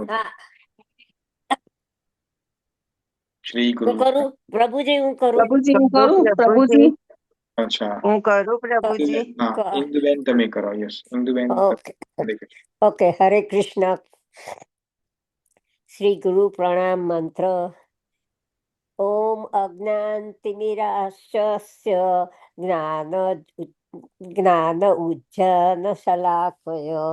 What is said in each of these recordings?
Okay. હા, શ્રી હું ગુરુ. કરું પ્રભુજી, હું કરું. પ્રભુજી હું કરું કરું પ્રભુજી, પ્રભુજી. અચ્છા, હું કરું પ્રભુજી. હા, ઇન્દુબેન તમે કરો. Yes, Induben. Okay okay. Hare Krishna. Shri Guru પ્રણામ મંત્ર. ઓમ અજ્ઞાનતિમિરાશ્ય જ્ઞાન ઉજ્જન શલાકય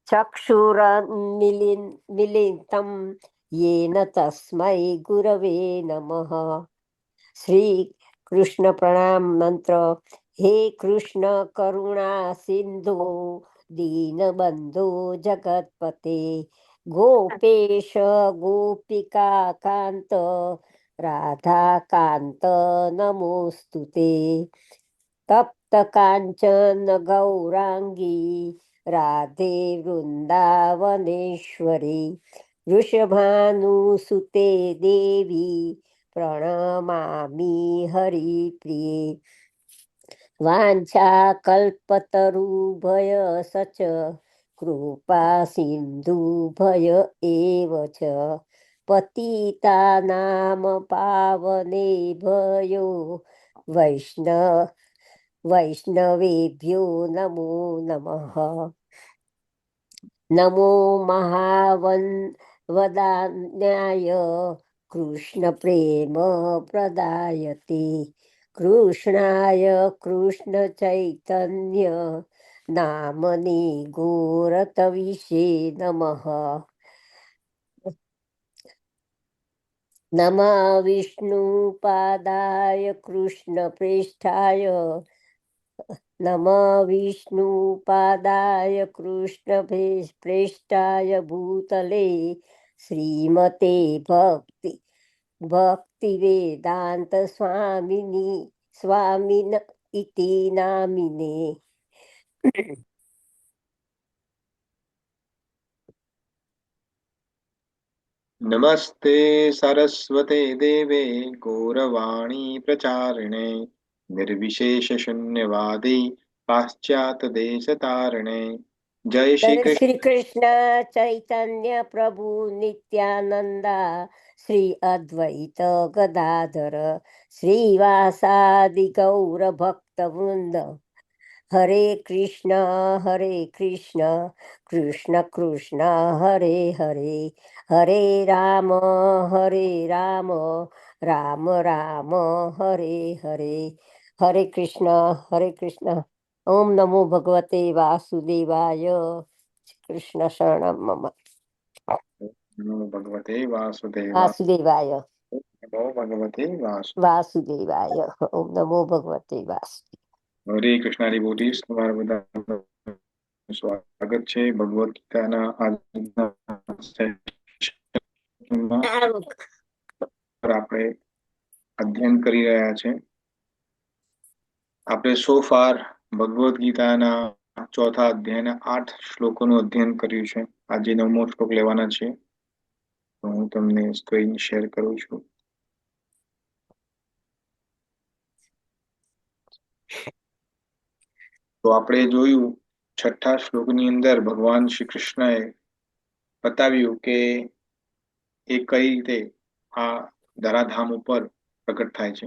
ચક્ષુરન્મિલિતમ યેન તસ્મૈ ગુરવે નમઃ. શ્રી કૃષ્ણ પ્રણામ મંત્ર. હે કૃષ્ણ કરુણા સિંધુ દીનબંધુ જગતપતે ગોપેશ ગોપિકા કાંત રાધા કાંત નમોસ્તુતે. તપ્ત કાંચન ગૌરાંગી રાધે વૃંદાવનેશ્વરી વૃષભાનુસુતે દેવી પ્રણમામિ હરિપ્રિયે. વાંછા કલ્પતરુભય સચ કૃપા સિંધુ ભય એવ ચ પતિતાનામ પાવને ભયો વૈષ્ણવેભ્યો નમો નમઃ. નમો મહાવદાન્યાય કૃષ્ણ પ્રેમ પ્રદાયતે કૃષ્ણાય કૃષ્ણ ચૈતન્ય નામની ગોરતવિષે નમઃ. નમઃ વિષ્ણુપાદાય કૃષ્ણ પ્રેષ્ઠાય નમઃ વિષ્ણુપાદાય કૃષ્ણ પ્રેષ્ઠાય ભૂતલે શ્રીમતે ભક્તિ વેદાંત સ્વામિન ઇતિ નામિને. નમસ્તે સરસ્વતે દેવે ગૌરવાણી પ્રચારિણે નિર્વિશેષ શૂન્યવાદી પાશ્ચાત દેશ તારણે. જય શ્રી કૃષ્ણ. શ્રી કૃષ્ણ ચૈતન્ય પ્રભુ નિત્યાનંદા શ્રી અદ્વૈત ગદાધર શ્રીવાસાદિ ગૌર ભક્ત વૃંદ. હરે કૃષ્ણ કૃષ્ણ કૃષ્ણ હરે હરે હરે રામ રામ રામ હરે હરે. હરે કૃષ્ણ. ઓમ નમો ભગવતે વાસુદેવાય. કૃષ્ણ શરણમ મમ. નમો ભગવતે વાસુદેવાય. વાસુદેવાય નમો ભગવતે વાસુદેવાય. ઓમ નમો ભગવતે વાસુદેવાય. હરે કૃષ્ણ ડિવોટીઝ, તમારા બધાનું સ્વાગત છે ભગવદ ગીતાના આજના સેશનમાં. આપણે અધ્યયન કરી રહ્યા છે. આપણે સો ફાર ભગવદ ગીતાના ચોથા અધ્યાયના 8 શ્લોકોનું અધ્યયન કર્યું છે. આજે 9મો શ્લોક લેવાના છે. તો હું તમને સ્ક્રીન શેર કરું છું. તો આપણે જોયું છઠ્ઠા શ્લોકની અંદર ભગવાન શ્રી કૃષ્ણએ બતાવ્યું કે એ કઈ રીતે આ ધરાધામ ઉપર પ્રગટ થાય છે.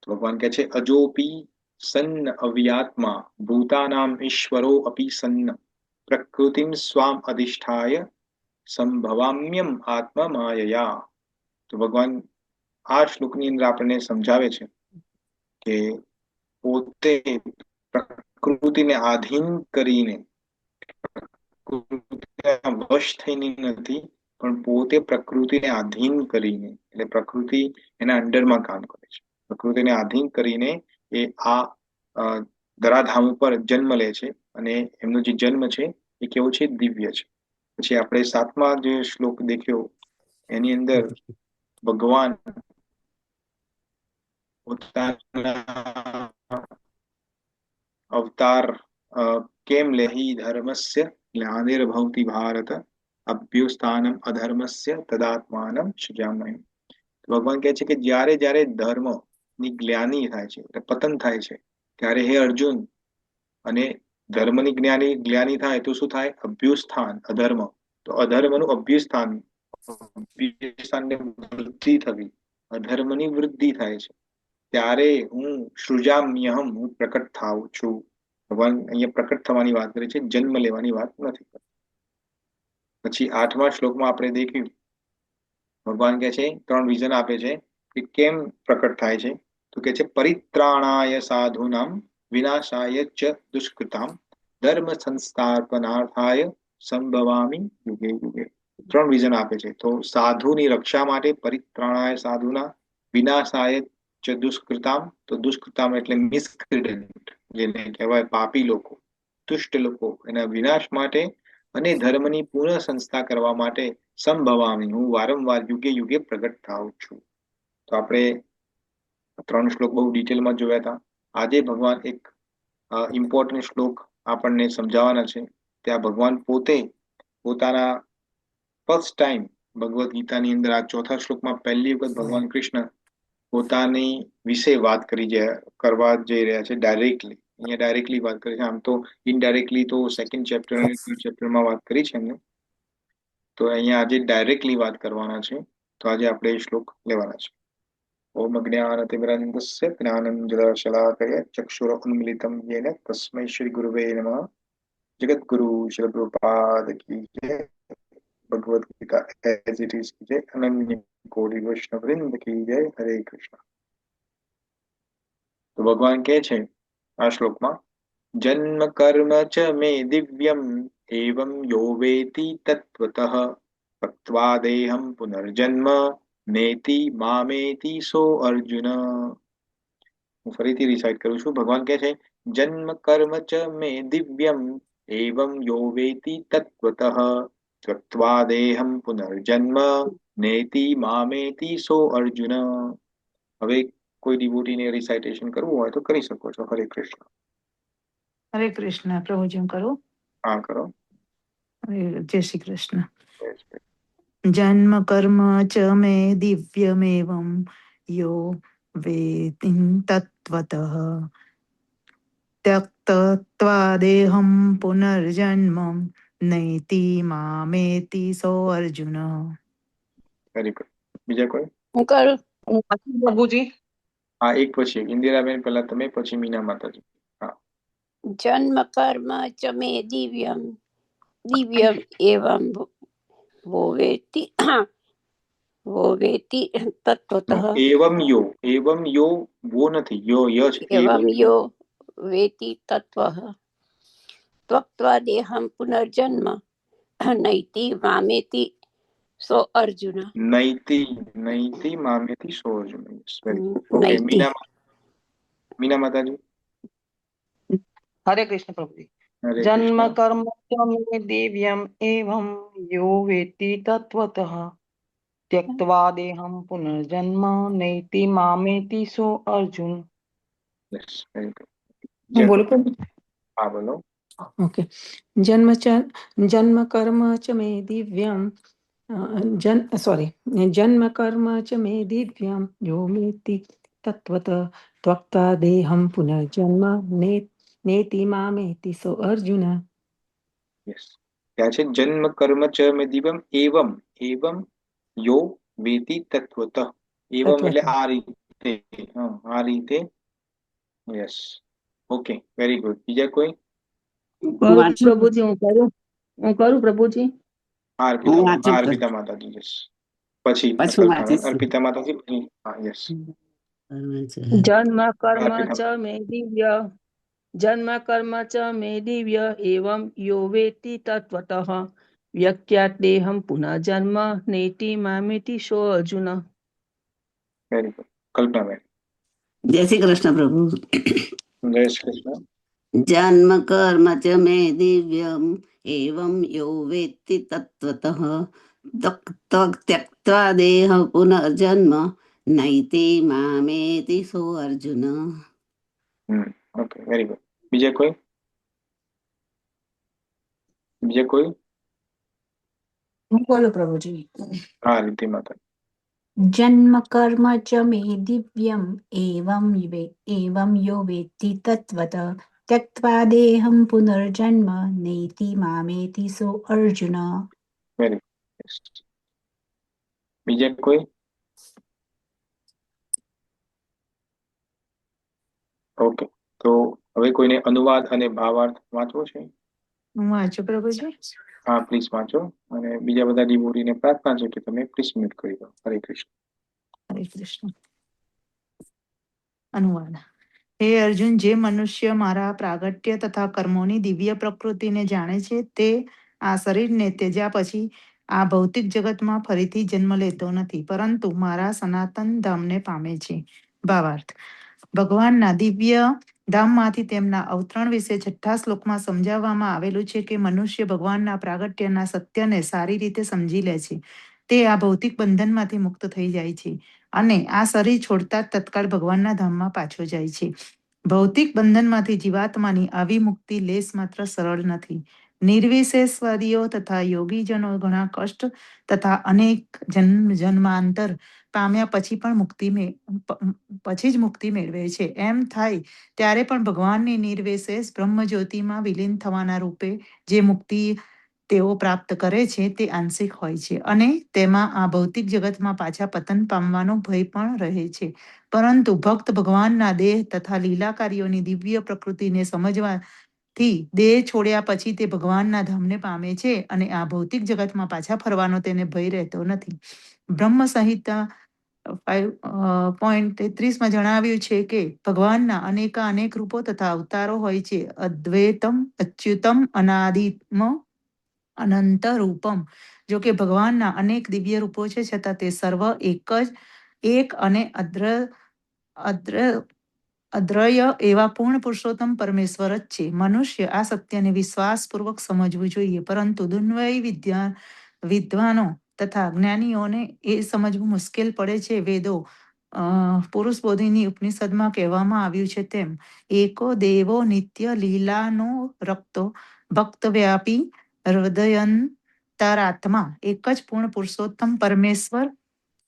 તો ભગવાન કહે છે અજોપી સન્ન અવ્યાત્મા ભૂતાનામ ઈશ્વરો અપી સન્ન પ્રકૃતિમ સ્વામ અધિષ્ઠાય સંભવામ્યમ આત્મા માયયા. તો ભગવાન આ શ્લોકની અંદર આપણને સમજાવે છે કે પોતે પ્રકૃતિને આધીન કરીને વશ થઈને નથી, પણ પોતે પ્રકૃતિને આધીન કરીને, એટલે પ્રકૃતિ એના અંડરમાં કામ કરે છે. પ્રકૃતિને આધીન કરીને એ આ ધરાધામ ઉપર જન્મ લે છે, અને એમનો જે જન્મ છે એ કેવો છે? દિવ્ય છે. પછી આપણે 7મા જે શ્લોક દેખ્યો એની અંદર ભગવાન પોતાના અવતાર કેમ લેહી ધર્મસ્ય ગ્લાનિર્ભવતિ ભારત અભ્યુસ્થાનમ અધર્મસ્ય તદાત્માનમ સૃજામ્યહમ. ભગવાન કહે છે કે જ્યારે જ્યારે ધર્મ ની ગ્લાનિ થાય છે, એટલે પતન થાય છે, ત્યારે હે અર્જુન, અને ધર્મની જ્ઞાની થાય તો શું થાય? અભ્યુસ્થાન, અધર્મ. તો અધર્મનું અભ્યુસ્થાન, અભ્યુસ્થાનને વૃદ્ધિ થવી, અધર્મની વૃદ્ધિ થાય છે. ત્યારે હું સૃજામ્યહમ, હું પ્રકટ થાઉં છું. ભગવાન અહીંયા પ્રકટ થવાની વાત કરે છે, જન્મ લેવાની વાત નથી કરતા. પછી 8મા શ્લોકમાં આપણે દેખ્યું, ભગવાન કહે છે, 3 વિઝન આપે છે કે કેમ પ્રકટ થાય છે. તો કે છે પરિત્રાણાય સાધુનામ વિનાશાય ચ દુષ્કૃતામ ધર્મ સંસ્થાપનાર્થાય સંભવામી યુગે યુગે. 3 વિઝન આપે છે. તો સાધુની રક્ષા માટે પરિત્રાણાય સાધુના, વિનાશાય ચ દુષ્કૃતામ, તો દુષ્કૃતામ એટલે મિસક્રિડન્ટ, જેને કહેવાય પાપી લોકો, દુષ્ટ લોકો, એના વિનાશ માટે અને ધર્મની પુનઃ સંસ્થા કરવા માટે સંભવામી, હું વારંવાર યુગે યુગે પ્રગટ થાઉં છું. તો આપણે 3 શ્લોક બહુ ડિટેલમાં જોયા હતા. આજે ભગવાન એક ઇમ્પોર્ટન્ટ શ્લોક આપણને સમજાવવાના છે. ત્યાં ભગવાન પોતે પોતાના ફર્સ્ટ ટાઈમ ભગવદ્ ગીતાની અંદર આ 4થા શ્લોકમાં પહેલી વખત ભગવાન કૃષ્ણ પોતાની વિશે વાત કરવા જઈ રહ્યા છે ડાયરેક્ટલી. અહીંયા ડાયરેક્ટલી વાત કરી છે, આમ તો ઇનડાયરેક્ટલી તો સેકન્ડ ચેપ્ટર અને થર્ડ ચેપ્ટરમાં વાત કરી છે એમને. તો અહીંયા આજે ડાયરેક્ટલી વાત કરવાના છે. તો આજે આપણે એ શ્લોક લેવાના છે. ઓમ જ્ઞાનતિમિરન્ધસ્ય જ્ઞાનંજનશલાકયા ચક્ષુરુન્મિલિतं येन तस्मै श्री गुरुवे नमः. जगद्गुरु श्री प्रभुपाद की जय. Bhagavad Gita as it is की जय. अनन्य कोटि वैष्णव वृंद की जय. हरे कृष्ण. तो भगवान કહે છે આ શ્લોકમાં, જન્મ કર્મ ચ મે દિવ્યમ એવં યો વેતિ તત્વતઃ તત્વા દેહમ પુનર્જન્મ નેતિ મામેતિ સો અર્જુન. હું ફરીથી રિસાઇટ કરું છું. ભગવાન કહે છે, જન્મ કર્મ ચ મે દિવ્યમ એવં યો વેતિ તત્વતઃ ત્યક્ત્વા દેહમ પુનર્જન્મ નેતિ મામેતિ સો અર્જુન. હવે કોઈ ડિવોટીને રિસાઇટેશન કરવું હોય તો કરી શકો છો. હરે કૃષ્ણ. હરે કૃષ્ણ. પ્રભુજી હું કરું? હા, કરો. જય શ્રી કૃષ્ણ. જન્મ કર્મ ચ મે દિવ્યમેવં યો વેતિ તત્વતઃ त्यक्त्वा देहं पुनर्जन्म नैति मामेति सो अर्जुन. Very good. બીજા કોઈ? હું કરું? પ્રભુજી. હા, એક પછી ઇન્દિરાબેન, પહેલા તમે, પછી મીના માતાજી. હા. જન્મ કર્મ ચ મે દિવ્યમ દિવ્યમ એવં ભોવેતિ ભોવેતિ તત્વતઃ એવમ યો વો નથી, યો ય છે. એવં યો વેતિ તત્વઃ ત્યક્ત્વા દેહં પુનર્જન્મ નૈતિ મામેતિ સો અર્જુન. નૈતિ મામેતિ સો અર્જુન. Very good. ઓકે, નૈતિ. મીના માતાજી. હરે કૃષ્ણ પ્રભુજી. હરે જન્મ કૃષ્ણ. કર્મ ચ મે દિવ્યમ એવં યો વેતિ તત્વતઃ त्यक्त्वा देहं पुनर्जन्म नैति मामेति सो अर्जुन. Yes, very good. હું બોલું પ્રભુ? હા, બોલો. ઓકે. જન્મ કર્મ ચ મે દિવ્યમ જન્મ કર્મ ચ મે દિવ્યમ યો વેતિ તત્વત ત્યક્ત્વા દેહં પુનર્જન્મ નેતિ મામેતિ સો અર્જુન. યસ. ત્યાં છે જન્મ કર્મ ચ મે દિવ્યમ એવમ યો વેતિ તત્વતઃ. એવમ એટલે આ રીતે. હા, આ રીતે. યસ. Okay, very good. બીજા કોઈ? પ્રભુજી હું કરું પ્રભુજી. હા, અર્પિતા માતાજી. યસ. પછી અર્પિતા માતાજી, પછી હા. યસ. જન્મ કર્મ અર્પિતા. ચ મે દિવ્ય જન્મ કર્મ ચ મે દિવ્ય એવં યો વેતિ તત્વતઃ વ્યક્યાત દેહં પુનર્જન્મ નેતિ મામેતિ સો અર્જુન. Very good. કલ્પનાબેન. જય શ્રી કૃષ્ણ પ્રભુ. જય શ્રી કૃષ્ણ. જન્મ કર્મ ચ મે દિવ્યમ એવં યો વેત્તિ તત્વતઃ त्यक्त्वा देह पुनर्जन्म नैति मामेति सो अर्जुन. Okay, very good. બીજા કોઈ? હું બોલું પ્રભુજી? હા, રીતિ માતા. जन्म कर्म च मे दिव्यम् एवं यो वेत्ति तत्त्वतः त्यक्त्वा देहं पुनर्जन्म नेति मामेति सो अर्जुन। વેરી બીજે કોઈ? ઓકે, તો હવે કોઈને અનુવાદ અને ભાવાર્થ વાંચવો છે? હું વાંચું પ્રભુજી. હા, પ્લીઝ વાંચો. અને બીજા બધા ડિવોટીને પ્રાર્થના છે કે તમે પ્લીઝ મ્યુટ કરી દો. હરે કૃષ્ણ. હરે કૃષ્ણ. અનુવાદ. હે અર્જુન, જે મનુષ્ય મારા પ્રાગટ્ય તથા કર્મોની દિવ્ય પ્રકૃતિને જાણે છે તે આ શરીરને ત્યજ્યા પછી આ ભૌતિક જગતમાં ફરીથી જન્મ લેતો નથી, પરંતુ મારા સનાતન ધામને પામે છે. ભાવાર્થ. ભગવાનના દિવ્ય ધામમાંથી તેમના અવતરણ વિશે 6થા શ્લોકમાં સમજાવવામાં આવેલું છે કે મનુષ્ય ભગવાનના પ્રાગટ્યના સત્યને સારી રીતે સમજી લે છે. તે આ ભૌતિક બંધનમાંથી મુક્ત થઈ જાય છે અને આ શરીર છોડતા જ તત્કાળ ભગવાનના ધામમાં પાછો જાય છે. ભૌતિક બંધનમાંથી જીવાત્માની આવી મુક્તિ લેશ માત્ર સરળ નથી. નિર્વિશેષવાદીઓ તથા યોગીજનો ઘણા કષ્ટ તથા અનેક જન્માંતર પામ્યા પછી પણ પછી જ મુક્તિ મેળવે છે. એમ થાય ત્યારે પણ ભગવાનની નિર્વિશેષ બ્રહ્મજ્યોતિમાં વિલીન થવાના રૂપે જે મુક્તિ તેઓ પ્રાપ્ત કરે છે તે આંશિક હોય છે અને તેમાં આ ભૌતિક જગતમાં પાછા પતન પામવાનો ભય પણ રહે છે. પરંતુ ભક્ત ભગવાનના દેહ તથા લીલા કાર્યોની દિવ્ય પ્રકૃતિને સમજવાથી દેહ છોડ્યા પછી તે ભગવાનના ધામને પામે છે અને આ ભૌતિક જગતમાં પાછા ફરવાનો તેને ભય રહેતો નથી. બ્રહ્મ સંહિતા 5.33માં જણાવ્યું છે કે ભગવાનના અનેક રૂપો તથા અવતારો હોય છે. અદ્વૈતમ, અચ્યુતમ, અનાદિમ, અનંત રૂપમ. જો કે ભગવાનના અનેક દિવ્ય રૂપો છે છતાં તે સર્વ એક અને અદ્રય એવા પૂર્ણ પુરુષોત્તમ પરમેશ્વર જ છે. મનુષ્ય આ સત્યને વિશ્વાસપૂર્વક સમજવું જોઈએ, પરંતુ દુન્વયી વિદ્વાનો તથા જ્ઞાનીઓને એ સમજવું મુશ્કેલ પડે છે. વેદો પુરુષ બોધિની ઉપનિષદમાં કહેવામાં આવ્યું છે તેમ એકો દેવો નિત્ય લીલાનો રક્તો ભક્તવ્યાપી હૃદયંતરાત્મા. એક જ પૂર્ણ પુરુષોત્તમ પરમેશ્વર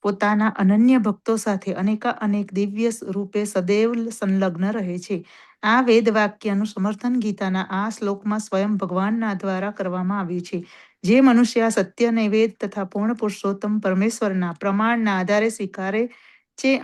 પોતાના અનન્ય ભક્તો સાથે અનેક દિવ્ય રૂપે સદૈવ સંલગ્ન રહે છે. આ વેદ વાક્યનું સમર્થન ગીતાના આ શ્લોકમાં સ્વયં ભગવાનના દ્વારા કરવામાં આવ્યું છે. જે મનુષ્ય આ સત્યને વેદ તથા પૂર્ણ પુરુષોત્તમ પરમેશ્વરના પ્રમાણના આધારે સ્વીકારે છે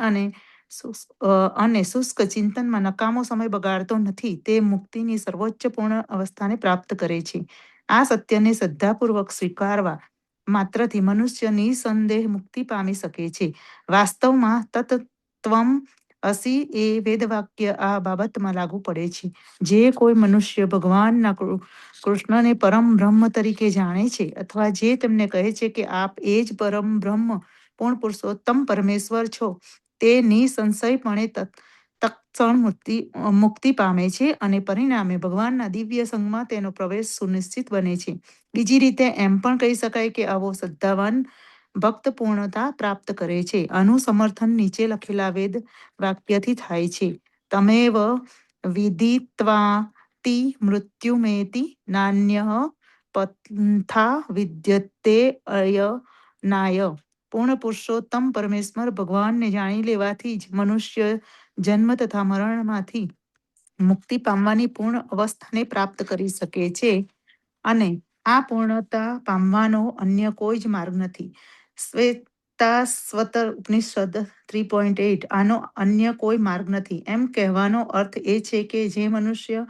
અને શુષ્ક ચિંતનમાં નકામો સમય બગાડતો નથી, તે મુક્તિની સર્વોચ્ચ પૂર્ણ અવસ્થાને પ્રાપ્ત કરે છે. આ સત્યને શ્રદ્ધાપૂર્વક સ્વીકારવા માત્રથી મનુષ્ય નિસંદેહ મુક્તિ પામી શકે છે. વાસ્તવમાં તત્ત્વમ અસી એ વેદવાક્ય આ બાબતમાં લાગુ પડે છે. જે કોઈ મનુષ્ય ભગવાનના કૃષ્ણને પરમ બ્રહ્મ તરીકે જાણે છે અથવા જે તેમને કહે છે કે આપ એ જ પરમ બ્રહ્મ પૂર્ણ પુરુષોત્તમ પરમેશ્વર છો, તે નિસંશયપણે તત્ક્ષણ મુક્તિ પામે છે અને પરિણામે ભગવાનના દિવ્ય સંઘમાં તેનો પ્રવેશ સુનિશ્ચિત બને છે. બીજી રીતે એમ પણ કહી શકાય કે આવો શ્રદ્ધાવાન ભક્ત પૂર્ણતા પ્રાપ્ત કરે છે. આનું સમર્થન નીચે લખેલા વેદ વાક્યથી થાય છે. તમેવ વિદિત્વાતિ મૃત્યુમેતિ નાન્યઃ પંથા વિદ્યતે અયનાય. પૂર્ણ પુરુષોત્તમ પરમેશ્વર ભગવાનને જાણી લેવાથી જ મનુષ્ય જન્મ તથા મરણમાંથી મુક્તિ પામવાની પૂર્ણ અવસ્થાને પ્રાપ્ત કરી શકે છે અને આ પૂર્ણતા પામવાનો અન્ય કોઈ જ માર્ગ નથી. શ્વેતાશ્વતર ઉપનિષદ 3.8 આનો અન્ય કોઈ માર્ગ નથી. એમ કહેવાનો અર્થ એ છે કે જે મનુષ્ય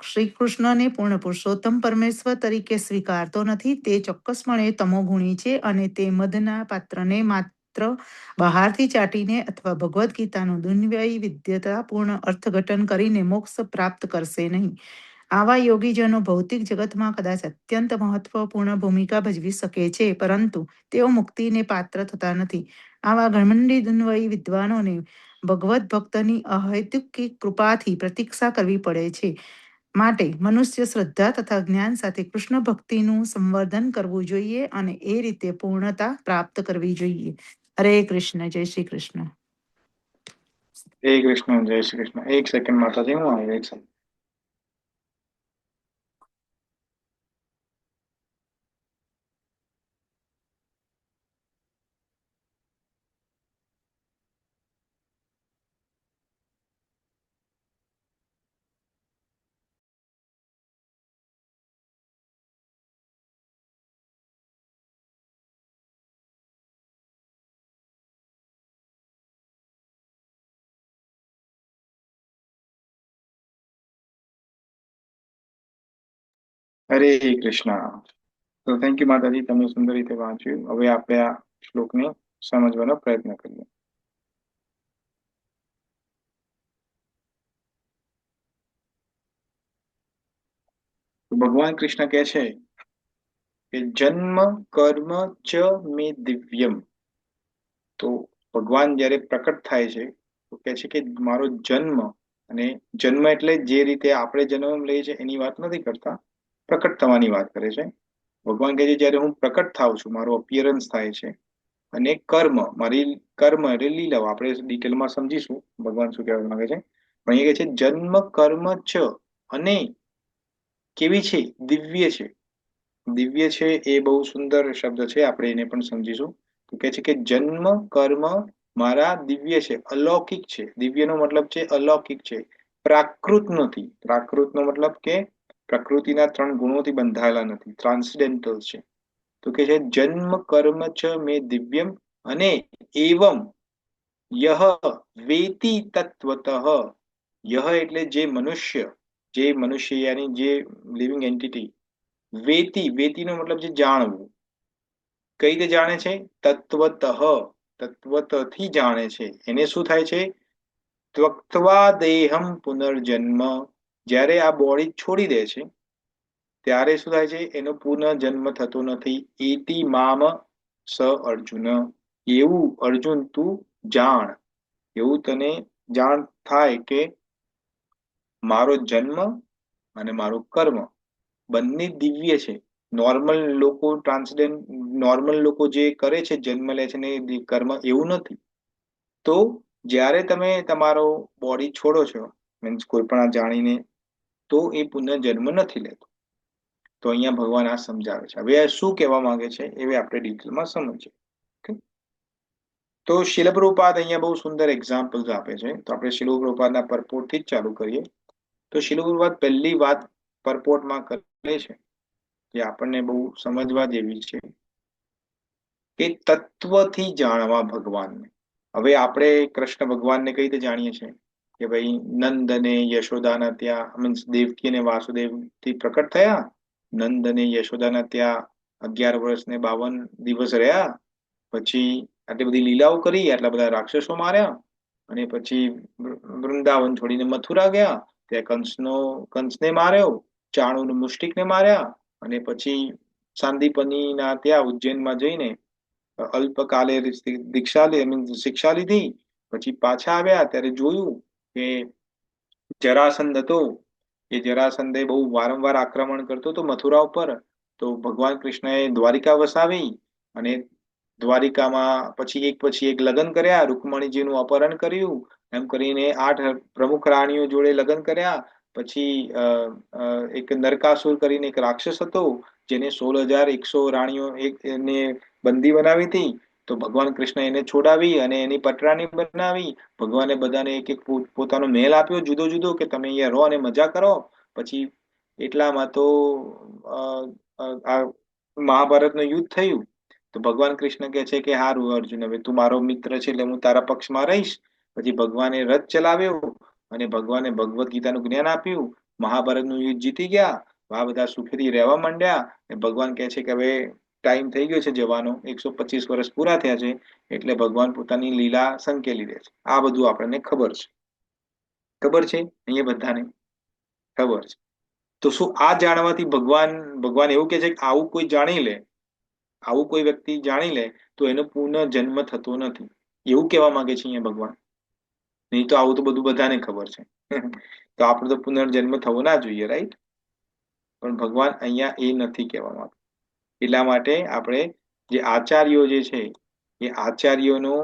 શ્રી કૃષ્ણને પૂર્ણ પુરુષોત્તમ પરમેશ્વર તરીકે સ્વીકારતો નથી તે ચોક્કસપણે તમોગુણી છે અને તે મધના પાત્રને માત્ર બહારથી ચાટીને અથવા ભગવદ્ ગીતાનું દુન્વયી વિદ્યતાપૂર્ણ અર્થઘટન કરીને મોક્ષ પ્રાપ્ત કરશે નહીં. આવા યોગીજનો ભૌતિક જગતમાં કદાચ અત્યંત મહત્વપૂર્ણ ભૂમિકા ભજવી શકે છે, પરંતુ તેઓ મુક્તિને પાત્ર થતા નથી. આવા ઘમંડી દુન્વયી વિદ્વાનોને ભગવદ્ ભક્તની અહૈતુક કૃપાથી પ્રતીક્ષા કરવી પડે છે. માટે મનુષ્ય શ્રદ્ધા તથા જ્ઞાન સાથે કૃષ્ણ ભક્તિનું સંવર્ધન કરવું જોઈએ અને એ રીતે પૂર્ણતા પ્રાપ્ત કરવી જોઈએ. હરે કૃષ્ણ. જય શ્રી કૃષ્ણ. જય કૃષ્ણ. જય શ્રી કૃષ્ણ. એક સેકન્ડ માતાજી, હું આવ્યો. એક સેકન્ડ. હરે કૃષ્ણ. તો થેન્ક યુ માતાજી, તમે સુંદર રીતે વાંચ્યું. હવે આપણે આ શ્લોકને સમજવાનો પ્રયત્ન કરીએ. તો ભગવાન કૃષ્ણ કહે છે કે જન્મ કર્મ ચ મે દિવ્યમ. તો ભગવાન જ્યારે પ્રકટ થાય છે તો કહે છે કે મારો જન્મ, અને જન્મ એટલે જે રીતે આપણે જન્મ લઈએ છીએ એની વાત નથી કરતા, પ્રકટ થવાની વાત કરે છે. ભગવાન કહે છે જ્યારે હું પ્રકટ થાઉં છું, મારો અપિયરન્સ થાય છે, અને કર્મ, મારી કર્મ એટલે લીલાઓ આપણે ડિટેલમાં સમજીશું ભગવાન શું કહેવા માંગે છે. પણ અહીંયા કહે છે જન્મ કર્મ ચ, અને કેવી છે? દિવ્ય છે. દિવ્ય છે એ બહુ સુંદર શબ્દ છે, આપણે એને પણ સમજીશું. તો કે છે કે જન્મ કર્મ મારા દિવ્ય છે, અલૌકિક છે. દિવ્યનો મતલબ છે અલૌકિક છે, પ્રાકૃત નથી. પ્રાકૃતનો મતલબ કે પ્રકૃતિના 3 ગુણોથી બંધાયેલા નથી, ટ્રાન્સડેન્ટલ છે. તો કે છે જન્મ કર્મ ચ મે દિવ્યમ, અને એવમ યહ વેતિ તત્વતઃ. યહ એટલે જે મનુષ્ય યાની જે લિવિંગ એન્ટિટી, વેતી, વેતીનો મતલબ છે જાણવું. કઈ રીતે જાણે છે? તત્વતઃ, તત્વતથી જાણે છે. એને શું થાય છે? ત્વક્ત્વા દેહમ પુનર્જન્મ. જ્યારે આ બોડી છોડી દે છે ત્યારે શું થાય છે? એનો પુનર્જન્મ થતો નથી. એતિ મામ સ અર્જુન. એવું અર્જુન તું જાણ. એવું તને જાણ થાય કે મારો જન્મ અને મારું કર્મ બંને દિવ્ય છે. નોર્મલ લોકો, નોર્મલ લોકો જે કરે છે, જન્મ લે છે ને કર્મ, એવું નથી. તો જ્યારે તમે તમારો બોડી છોડો છો, મીન્સ કોઈ પણ આ જાણીને, તો એ પુનર્જન્મ નથી લેતો. તો અહીંયા ભગવાન આ સમજાવે છે. હવે આ શું કહેવા માંગે છે એ આપણે ડિટેલમાં સમજીએ. Okay? તો શિલ પ્રભુપાદ અહીંયા બહુ સુંદર એક્ઝામ્પલ્સ આપે છે. તો આપણે શિલ પ્રભુપાદના પરપોટથી જ ચાલુ કરીએ. તો શિલ પ્રભુપાદ પહેલી વાત પરપોટમાં કરે છે, જે આપણને બહુ સમજવા જેવી છે, કે તત્વથી જાણવા ભગવાનને. હવે આપણે કૃષ્ણ ભગવાનને કઈ રીતે જાણીએ છીએ? કે ભાઈ નંદ અને યશોદાના ત્યાં, મીન્સ દેવકી અને વાસુદેવ થી પ્રકટ થયા. નંદ અને યશોદાના ત્યાં 11 વર્ષ ને 52 દિવસ રહ્યા. પછી આટલી બધી લીલાઓ કરી, આટલા બધા રાક્ષસો માર્યા, અને પછી વૃંદાવન છોડીને મથુરા ગયા. ત્યાં કંસને માર્યો, ચાણુને મુષ્ટિકને માર્યા, અને પછી સાંદીપનીના ત્યાં ઉજ્જૈનમાં જઈને અલ્પકાલે દીક્ષા લે, શિક્ષા લીધી. પછી પાછા આવ્યા ત્યારે જોયું કે જરાસંધ હતો. એ જરાસંધે બહુ વારંવાર આક્રમણ કરતો હતો મથુરા ઉપર. તો ભગવાન કૃષ્ણએ દ્વારિકા વસાવી, અને દ્વારિકામાં પછી એક લગ્ન કર્યા, રૂકમણીજીનું અપહરણ કર્યું. એમ કરીને 8 પ્રમુખ રાણીઓ જોડે લગ્ન કર્યા. પછી એક નરકાસુર કરીને એક રાક્ષસ હતો, જેને 16,100 રાણીઓ એને બંદી બનાવી હતી. તો ભગવાન કૃષ્ણ એને છોડાવી અને એની પટરાણી બનાવી. ભગવાને બધાને એક એક પોતાનો મહેલ આપ્યો જુદો જુદો, કે તમે અહીંયા રહો અને મજા કરો. પછી એટલામાં તો આ મહાભારતનું યુદ્ધ થયું. તો ભગવાન કૃષ્ણ કહે છે કે હારું અર્જુન, હવે તું મારો મિત્ર છે એટલે હું તારા પક્ષમાં રહીશ. પછી ભગવાને રથ ચલાવ્યો, અને ભગવાને ભગવદ્ ગીતાનું જ્ઞાન આપ્યું. મહાભારતનું યુદ્ધ જીતી ગયા. આ બધા સુખેથી રહેવા માંડ્યા. ભગવાન કહે છે કે હવે ટાઈમ થઈ ગયો છે જવાનો, 125 વર્ષ પૂરા થયા છે, એટલે ભગવાન પોતાની લીલા સંકેલી દે છે. આ બધું આપણને ખબર છે. ખબર છે અહીંયા બધાને ખબર છે. તો શું આ જાણવાથી ભગવાન એવું કે છે કે આવું કોઈ જાણી લે, આવું કોઈ વ્યક્તિ જાણી લે તો એનો પુનર્જન્મ થતો નથી, એવું કહેવા માંગે છે અહીંયા ભગવાન? નહીં તો આવું તો બધું બધાને ખબર છે. તો આપણે તો પુનર્જન્મ થવો ના જોઈએ, રાઈટ? પણ ભગવાન અહીંયા એ નથી કહેવા માંગતા. એટલા માટે આપણે જે આચાર્યો જે છે એ આચાર્યનો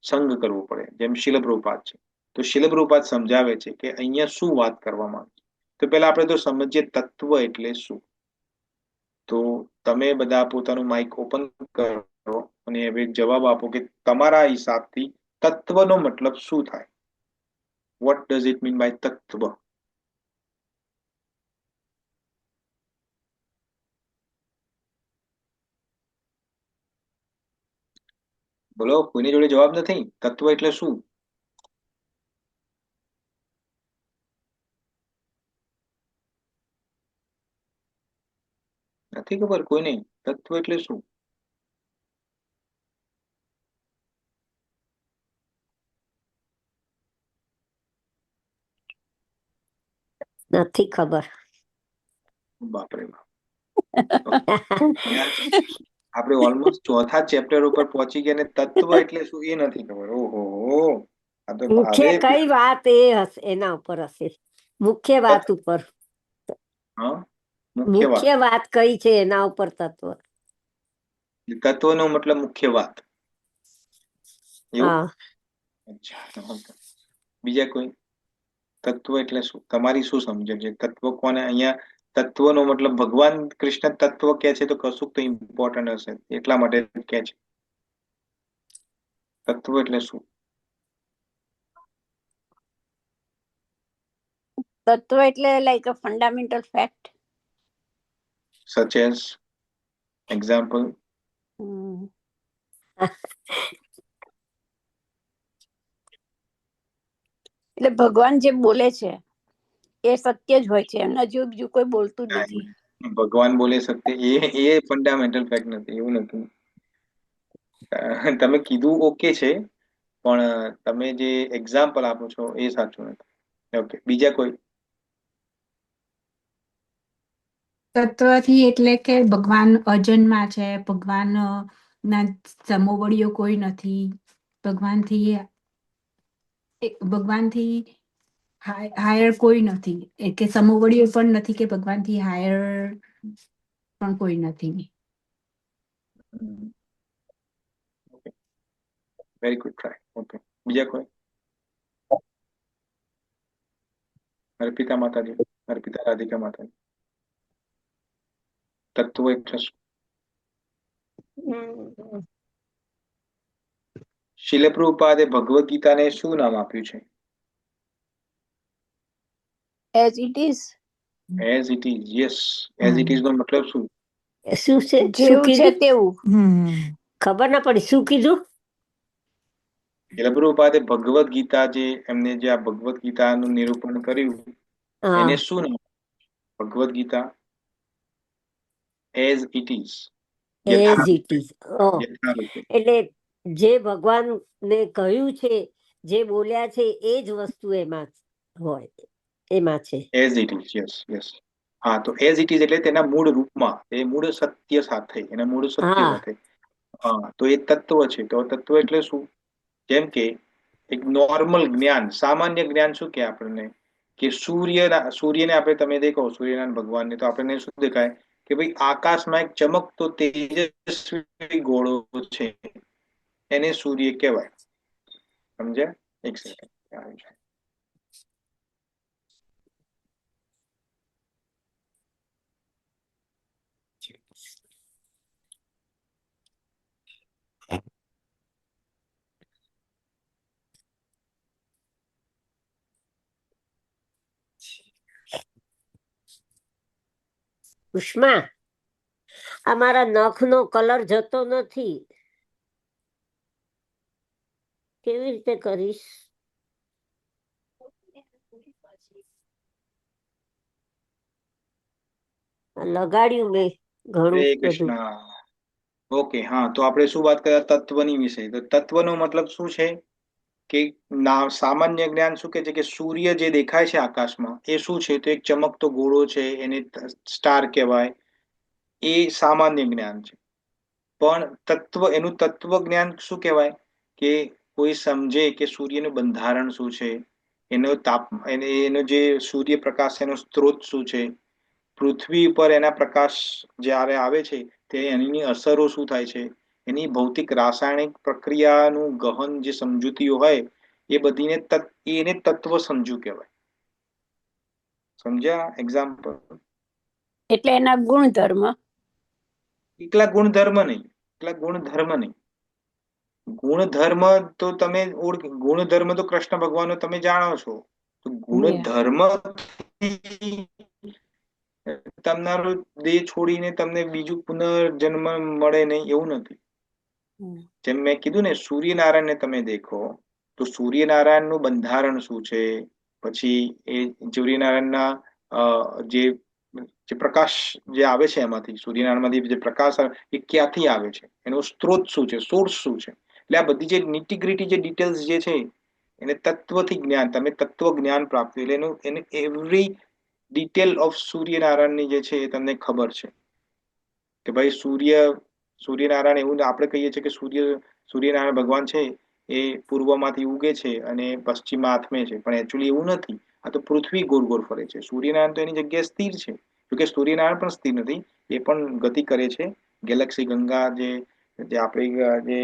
સંગ કરવો પડે. જેમ શિલ પ્રભુપાદ છે, તો શિલ પ્રભુપાદ સમજાવે છે કે અહીંયા શું વાત કરવા માંગે. તો પેલા આપણે તો સમજીએ તત્વ એટલે શું. તો તમે બધા પોતાનું માઇક ઓપન કરો અને હવે જવાબ આપો કે તમારા હિસાબથી તત્વનો મતલબ શું થાય? What does it mean by તત્વ? બોલો, કોઈની જોડે જવાબ નથી? તત્વ એટલે શું? નથી ખબર કોઈને તત્વ એટલે શું? નથી ખબર. બાપરે બાપ. આપણે ઓલમોસ્ટ ચોથા ચેપ્ટર ઉપર પહોંચી ગયા ને તત્વ એટલે શું એ નથી ખબર. ઓહો, આ તો મુખ્ય હવે કઈ વાત એ હશે, એના ઉપર હશે. મુખ્ય વાત ઉપર. હા, મુખ્ય વાત. મુખ્ય વાત કઈ છે એના ઉપર તત્વ. તત્વનો મતલબ મુખ્ય વાત એવું? હા, અચ્છા, બીજા કોઈ? તત્વ એટલે શું? તમારી શું સમજણ છે? તત્વ કોને અહીંયા તત્વનો મતલબ ભગવાન કૃષ્ણ તત્વ કે છે તો કશુંક તો ઇમ્પોર્ટન્ટ હશે એટલા માટે કે છે. તત્વ એટલે શું? તત્વ એટલે લાઈક અ fundamental fact. Such as example. એટલે ભગવાન જે બોલે છે એ સત્ય જ હોય છે, એમના જેવું બીજું કોઈ બોલતું જ નથી. ભગવાન બોલે સત્ય એ ફંડામેન્ટલ ફેક્ટ નથી, એવું નથી. તમે કીધું ઓકે છે, પણ તમે જે એક્ઝામ્પલ આપો છો એ સાચું નથી. ઓકે, બીજા કોઈ? તત્વથી એટલે કે ભગવાન અજન્મા છે, ભગવાન ના સમોવડીઓ કોઈ નથી, ભગવાનથી ભગવાનથી હાયર કોઈ નથી, એ કે સમોવડીઓ પણ નથી, કે ભગવાનથી હાયર પણ કોઈ નથી. Very good try. ઓકે, બીજા કોઈ? અર્પિતા માતાજી, અર્પિતા રાધિકા માતાજી. તત્વ એટલે શું? શીલ પ્રભુપાદે ભગવદ ગીતાને શું નામ આપ્યું છે? As it is. As it is. Yes, as it is નો મતલબ શું? શું છે? શું જેવું છે કીધું? તેવું. ખબર ના પડી, શું કીધું? શીલ પ્રભુપાદે ભગવદ ગીતા જે એમને જે આ ભગવદ ગીતાનું નિરૂપણ કર્યું એને હા, શું નામ? Bhagavad Gita as it is, as it is. યથારૂપે. એટલે જે ભગવાન ને કહ્યું છે, જે બોલ્યા છે એ જ વસ્તુ એમાં હોય, એમાં છે. As it is. Yes yes. હા, તો એઝ ઇટ ઇઝ એટલે તેના મૂળ રૂપમાં, એ મૂળ સત્ય સાથે, એના મૂળ સત્ય હા, સાથે. હા, તો એ તત્વ છે. તો તત્વ એટલે શું? જેમ કે એક નોર્મલ જ્ઞાન, સામાન્ય જ્ઞાન શું કે આપણને કે સૂર્યને આપણે તમે દેખો સૂર્યનારાયણ ભગવાનને, તો આપણને શું દેખાય કે ભાઈ આકાશમાં એક ચમકતો તેજસ્વી ગોળો છે, એને સૂર્ય કહેવાય. સમજ્યા? એક સેકન્ડ. ઉષ્મા, અમારા નખનો કલર જતો નથી, કેવી રીતે કરીશ? લગાડ્યું મેં ઘણું હરે બધું. કૃષ્ણ. ઓકે, હા, તો આપણે શું વાત કર્યા તત્વની વિશે? તો તત્વનો મતલબ શું છે કે સામાન્ય જ્ઞાન શું કે છે કે સૂર્ય જે દેખાય છે આકાશમાં એ શું છે? તો એક ચમકતો ગોળો છે, એને સ્ટાર કહેવાય. એ સામાન્ય જ્ઞાન છે. પણ એનું તત્વ જ્ઞાન શું કહેવાય કે કોઈ સમજે કે સૂર્યનું બંધારણ શું છે, એનો જે સૂર્યપ્રકાશ એનો સ્ત્રોત શું છે, પૃથ્વી પર એના પ્રકાશ જ્યારે આવે છે તે એની અસરો શું થાય છે, એની ભૌતિક રાસાયણિક પ્રક્રિયાનું ગહન જે સમજૂતીઓ હોય એ બધીને એને તત્વ સમજુ કહેવાય. સમજ્યા? એક્ઝામ્પલ. એટલે એના ગુણધર્મ. એકલા ગુણધર્મ નહીં. ગુણધર્મ તો તમે ગુણધર્મ તો કૃષ્ણ ભગવાનનો તમે જાણો છો. તો ગુણધર્મ તમારો દેહ છોડીને તમને બીજું પુનર્જન્મ મળે નહીં એવું નથી. જેમ મેં કીધું ને, સૂર્યનારાયણને તમે દેખો તો સૂર્યનારાયણ નું બંધારણ શું છે, પછી એ સૂર્યનારાયણના જે જે પ્રકાશ જે આવે છે એમાંથી, સૂર્યનારાયણમાંથી જે પ્રકાશ આવે એ ક્યાંથી આવે છે, એનો સ્ત્રોત શું છે, સોર્સ શું છે. એટલે આ બધી જે નિટીગ્રીટી જે ડિટેલ્સ જે છે એને તત્વથી જ્ઞાન, તમે તત્વ જ્ઞાન પ્રાપ્ત એટલે એને એવરી ડિટેલ ઓફ સૂર્યનારાયણની જે છે એ તમને ખબર છે કે ભાઈ સૂર્યનારાયણ એવું આપણે કહીએ છીએ કે સૂર્યનારાયણ ભગવાન છે એ પૂર્વમાંથી ઉગે છે અને પશ્ચિમમાં આથમે છે, પણ એકચ્યુઅલી એવું નથી. આ તો પૃથ્વી ગોળ ગોળ ફરે છે. સૂર્યનારાયણ તો એની જગ્યાએ સ્થિર છે, જોકે સૂર્યનારાયણ પણ સ્થિર નથી, એ પણ ગતિ કરે છે. ગેલેક્સી ગંગા જે જે આપણી જે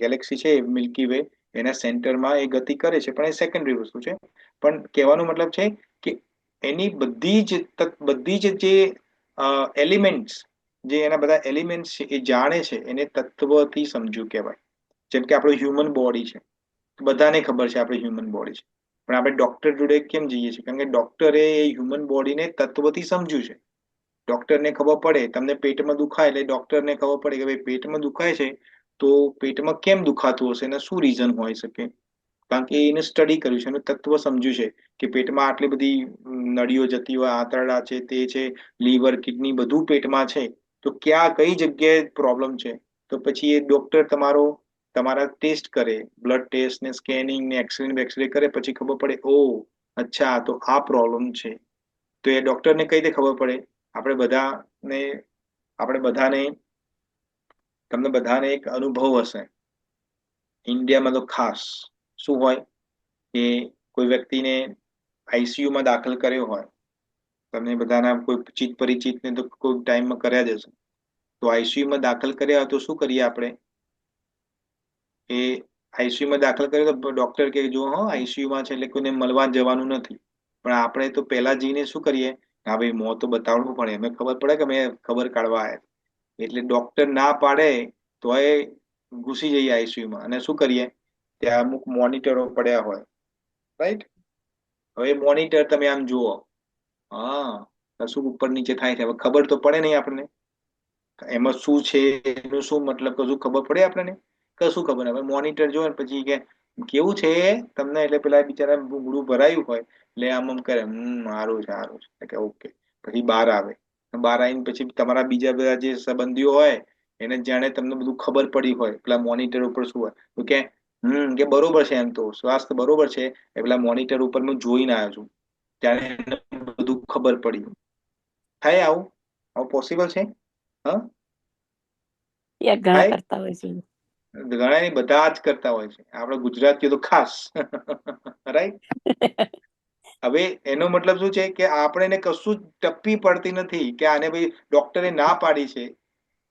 ગેલેક્સી છે મિલ્કી વે, એના સેન્ટરમાં એ ગતિ કરે છે, પણ એ સેકન્ડરી વસ્તુ છે. પણ કહેવાનો મતલબ છે કે એની બધી જ જે એલિમેન્ટ્સ, જે એના બધા એલિમેન્ટ્સ છે એ જાણે છે, એને તત્વથી સમજ્યું કહેવાય. જેમ કે આપણું હ્યુમન બોડી છે, બધાને ખબર છે આપણે હ્યુમન બોડી છે, પણ આપણે ડોક્ટર જોડે કેમ જઈએ છીએ? કારણ કે ડોક્ટરે એ હ્યુમન બોડીને તત્વથી સમજ્યું છે. ડોક્ટરને ખબર પડે, તમને પેટમાં દુખાય એટલે ડોક્ટરને ખબર પડે કે ભાઈ પેટમાં દુખાય છે, તો પેટમાં કેમ દુખાતું હશે, એના શું રીઝન હોઈ શકે? કારણ કે એને સ્ટડી કર્યું છે, એનું તત્વ સમજ્યું છે કે પેટમાં આટલી બધી નળીઓ જતી હોય, આંતરડા છે, તે છે, લીવર, કિડની બધું પેટમાં છે, તો ક્યાં કઈ જગ્યાએ પ્રોબ્લેમ છે? તો પછી એ ડોક્ટર તમારા ટેસ્ટ કરે, બ્લડ ટેસ્ટ ને સ્કેનિંગ ને એક્સરે કરે, પછી ખબર પડે ઓ અચ્છા તો આ પ્રોબ્લેમ છે. તો એ ડોક્ટરને કઈ રીતે ખબર પડે? આપણે બધાને તમને બધાને એક અનુભવ હશે, ઇન્ડિયામાં તો ખાસ શું હોય કે કોઈ વ્યક્તિને આઈસીયુમાં દાખલ કર્યો હોય, તમને બધાના કોઈ ચિત પરિચિતને તો કોઈ ટાઈમમાં કર્યા જ હશે. તો આઈસીયુમાં દાખલ કર્યા હોય તો શું કરીએ આપણે? એ આઈસીયુમાં દાખલ કર્યો તો ડોક્ટર કે જો હા આઈસીયુમાં છે એટલે કોઈને મળવા જવાનું નથી, પણ આપણે તો પહેલા જઈને શું કરીએ? હા ભાઈ મોં તો બતાવવું પડે, અમે ખબર પડે કે મેં ખબર કાઢવા આવ્યા. એટલે ડોક્ટર ના પાડે તો એ ઘૂસી જઈએ આઈસીયુમાં અને શું કરીએ? ત્યાં અમુક મોનિટરો પડ્યા હોય, રાઈટ? હવે મોનિટર તમે આમ જુઓ, હા કશું ઉપર નીચે થાય છે, હવે ખબર તો પડે નહીં આપણને એમાં શું છે, એનું શું મતલબ કશું ખબર પડે આપણને? કશું ખબર નહીં. હવે મોનિટર જો પછી કે કેવું છે તમને, એટલે પેલા બિચારા ભૂંગળું ભરાયું હોય એટલે આમ કરે, સારું છે સારું છે કે ઓકે. પછી બહાર આવે, બહાર આવીને પછી તમારા બીજા બધા જે સંબંધીઓ હોય એને જાણે તમને બધું ખબર પડી હોય, પેલા મોનિટર ઉપર શું હોય તો કે કે બરોબર છે, એમ તો સ્વાસ્થ્ય બરોબર છે, એ પેલા મોનિટર ઉપર હું જોઈને આવ્યો છું, ત્યારે એને બધું ખબર પડી. થાય આવું? આવું પોસિબલ છે? હા યાર ઘણા થાય. કરતા હોય છે. ઘણા નહીં, બધા જ કરતા હોય છે, આપણે ગુજરાતીઓ તો ખાસ. રાઈટ? હવે એનો મતલબ શું છે કે આપણે એને કશું ટપ્પી પડતી નથી કે આને ભાઈ ડોક્ટરે ના પાડી છે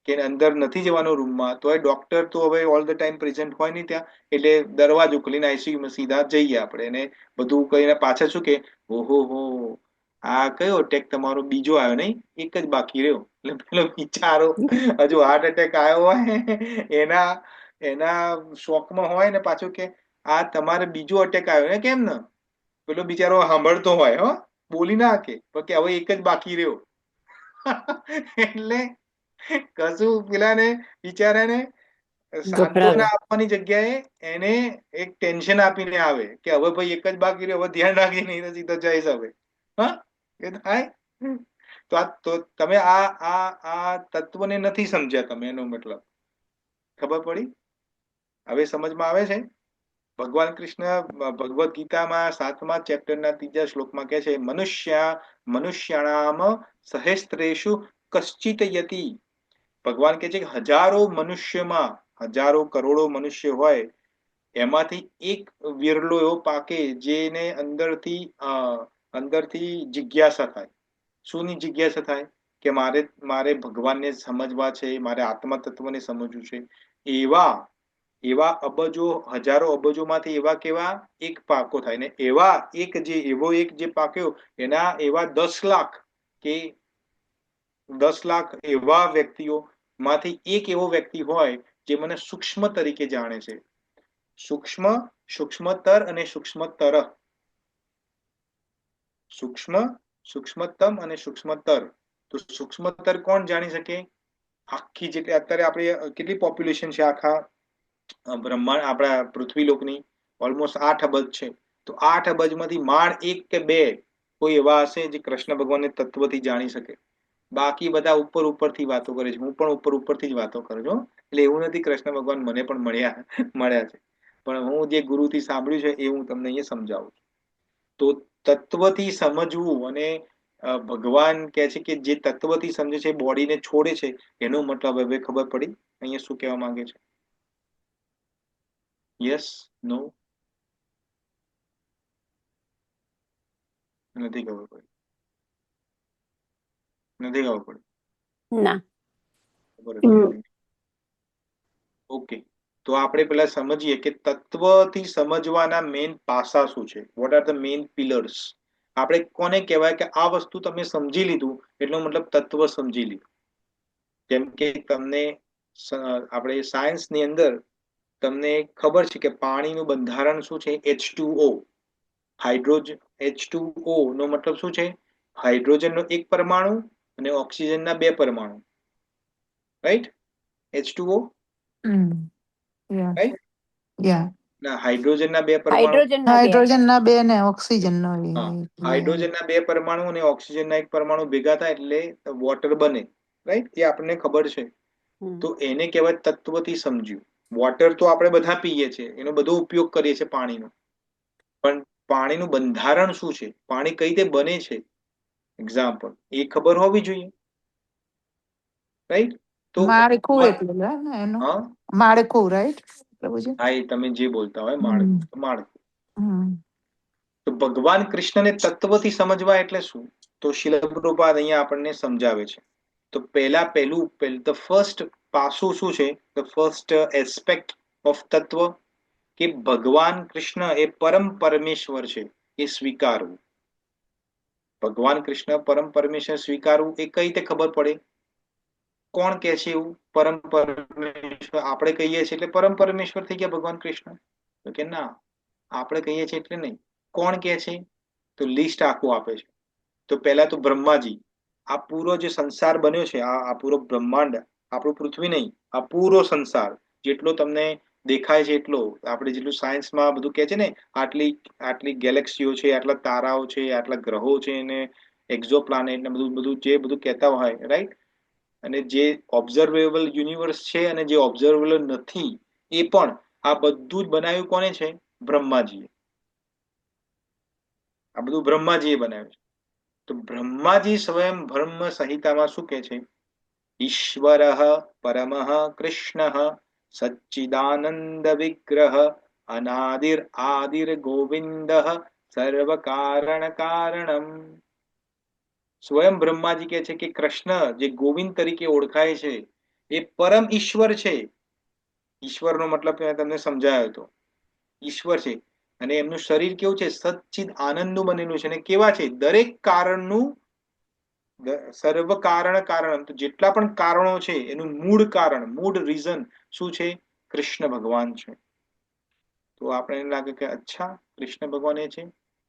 કે અંદર નથી જવાનો રૂમમાં, તો એ ડોક્ટર તો હવે ઓલ ધ ટાઈમ પ્રેઝન્ટ હોય નહીં ત્યાં, એટલે દરવાજો ખોલીને આઈસીયુમાં સીધા જઈએ આપણે, એને બધું કહીને પાછળ શું કે ઓહો હો આ કયો અટેક તમારો બીજો આવ્યો નહીં, એક જ બાકી રહ્યો. એટલે પેલો બિચારો હજુ હાર્ટ એટેક આવ્યો હોય એના એના શોકમાં હોય ને પાછું કે આ તમારે બીજો અટેક આવ્યો ને, કેમ ને પેલો બિચારો સાંભળતો હોય, હો બોલી ના કે પણ કે હવે એક જ બાકી રહ્યો. એટલે કશું પેલાને બિચારાને સાંત્વના આપવાની જગ્યાએ એને એક ટેન્શન આપીને આવે કે હવે ભાઈ એક જ બાકી રહ્યો, હવે ધ્યાન રાખી નહીં તો સીધો જઈશ હવે. હા એ થાય. તો તમે આ તત્વને નથી સમજ્યા તમે, એનો મતલબ ખબર પડી? હવે સમજમાં આવે છે? ભગવાન કૃષ્ણ ભગવદ્ ગીતામાં 7મા ચેપ્ટરના 3જા શ્લોકમાં કહે છે મનુષ્યાણામ સહસ્ત્રેષુ કશ્ચિત યતિ. ભગવાન કહે છે કે હજારો મનુષ્યમાં, હજારો કરોડો મનુષ્ય હોય એમાંથી એક વિરલો એવો પાકે જેને અંદરથી જિજ્ઞાસા થાય. શુંની જિજ્ઞાસા થાય? કે મારે ભગવાનને સમજવા છે, મારે આત્મા તત્વને સમજવું છે. એવા અબજો, હજારો અબજોમાંથી એવા કેવા એક પાકો થાય ને એવો એક જે પાક્યો એના એવા 10 લાખ કે 10 લાખ એવા વ્યક્તિઓ માંથી એક એવો વ્યક્તિ હોય જે મને સૂક્ષ્મ તરીકે જાણે છે. સૂક્ષ્મ, સૂક્ષ્મતર અને સૂક્ષ્મતર. સૂક્ષ્મ, સૂક્ષ્મતમ અને સૂક્ષ્મતર. તો સૂક્ષ્મતર કોણ જાણી શકે? આખી જેટલી અત્યારે આપણે કેટલી પોપ્યુલેશન છે આખા બ્રહ્માંડ આપણા પૃથ્વી લોકની? ઓલમોસ્ટ 8 અબજ છે. તો 8 અબજમાંથી માંડ 1 કે 2 કોઈ એવા હશે જે કૃષ્ણ ભગવાનને તત્વથી જાણી શકે. બાકી બધા ઉપર ઉપરથી વાતો કરે છે. હું પણ ઉપર ઉપરથી જ વાતો કરું છું. એટલે એવું નથી કૃષ્ણ ભગવાન મને પણ મળ્યા છે. પણ હું જે ગુરુથી સાંભળ્યું છે એ હું તમને અહીંયા સમજાવું છું. તો તત્વથી સમજવું અને ભગવાન કહે છે કે જે તત્વથી સમજે છે બોડીને છોડે છે, એનો મતલબ હવે ખબર પડી અહીંયા શું કહેવા માંગે છે? યસ, નો? નથી ખબર પડી. નથી ખબર પડી. ના. ઓકે, તો આપણે પેલા સમજીએ કે તત્વથી સમજવાના મેઇન પાસા શું છે. What are the main pillars? આપણે કોને કહેવાય કે આ વસ્તુ તમે સમજી લીધું એટલો મતલબ તત્વ સમજી લીધું. જેમ કે તમને આપણે સાયન્સની અંદર તમને ખબર છે કે પાણીનું બંધારણ શું છે? H2O. હાઇડ્રોજન H2O નો મતલબ શું છે? હાઇડ્રોજનનો એક પરમાણુ અને ઓક્સિજનના બે પરમાણુ. રાઈટ? H2O. રાઈટ? ના, હાઇડ્રોજનના બે પરમાણુ. હાઇડ્રોજનના 2 ને ઓક્સિજનનો હા, હાઇડ્રોજનના બે પરમાણુ અને ઓક્સિજનના એક પરમાણુ ભેગા થાય એટલે વોટર બને. રાઈટ? એ આપણને ખબર છે. તો એને કહેવાય તત્વથી સમજ્યું. વોટર તો આપણે બધા પીએ છીએ, એનો બધો ઉપયોગ કરીએ છીએ પાણીનો. પણ પાણીનું બંધારણ શું છે? પાણી કઈ રીતે બને છે? એક્ઝામ્પલ એ ખબર હોવી જોઈએ. રાઈટ? તો માળખું એટલે એનું હા, માળખું, રાઈટ પ્રભુજી? હા, એ તમે જે બોલતા હોય માળખું. હમ. તો ભગવાન કૃષ્ણને તત્વથી સમજવા એટલે શું? તો શ્રીલ પ્રભુપાદ અહીંયા આપણને સમજાવે છે. તો પહેલું ધ ફર્સ્ટ પાસું શું છે? ધ ફર્સ્ટ એસ્પેક્ટ ઓફ તત્વ કે ભગવાન કૃષ્ણ એ પરમ પરમેશ્વર છે એ સ્વીકારવું. ભગવાન કૃષ્ણ પરમ પરમેશ્વર સ્વીકારવું એ કઈ રીતે ખબર પડે? કોણ કે છે એવું? પરમ પરમેશ્વર આપણે કહીએ છીએ એટલે પરમ પરમેશ્વર થઈ ગયા ભગવાન કૃષ્ણ? તો કે ના, આપણે કહીએ છીએ એટલે નહીં. કોણ કે છે? તો લિસ્ટ આખું આપે છે. તો પહેલા તો બ્રહ્માજી. આ પૂરો જે સંસાર બન્યો છે, આ પૂરો બ્રહ્માંડ, આપણું પૃથ્વી નહીં, આ પૂરો સંસાર જેટલો તમને દેખાય છે એટલો, આપણે જેટલું સાયન્સમાં બધું કહે છે ને, આટલી ગેલેક્સીઓ છે, આટલા તારાઓ છે, આટલા ગ્રહો છે, ને એક્ઝો પ્લાનેટ ને બધું જે બધું કહેતા હોય, રાઈટ? અને જે ઓબ્ઝર્વેબલ યુનિવર્સ છે અને જે ઓબ્ઝર્વેબલ નથી એ પણ, આ બધું જ બનાવ્યું કોને છે? બ્રહ્માજીએ. આ બધું બ્રહ્માજીએ બનાવ્યું છે. તો બ્રહ્માજી સ્વયં બ્રહ્મ સંહિતામાં શું કહે છે? ઈશ્વર પરમઃ કૃષ્ણ સચ્ચિદાનંદ વિગ્રહ અનાદિર આદિર ગોવિંદ સર્વ કારણ કારણમ. સ્વયં બ્રહ્માજી કહે છે કે કૃષ્ણ જે ગોવિંદ તરીકે ઓળખાય છે એ પરમ ઈશ્વર છે. ઈશ્વરનો મતલબ મેં તમને સમજાયો હતો. ઈશ્વર છે અને એમનું શરીર કેવું છે? સચ્ચિદ આનંદનું બનેલું છે. અને કેવા છે? દરેક કારણનું, સર્વ કારણ કારણ, તો જેટલા પણ કારણો છે એનું મૂળ કારણ, મૂળ રીઝન શું છે? કૃષ્ણ ભગવાન છે. તો આપણે એમ લાગે કે અચ્છા, કૃષ્ણ ભગવાન એ છે.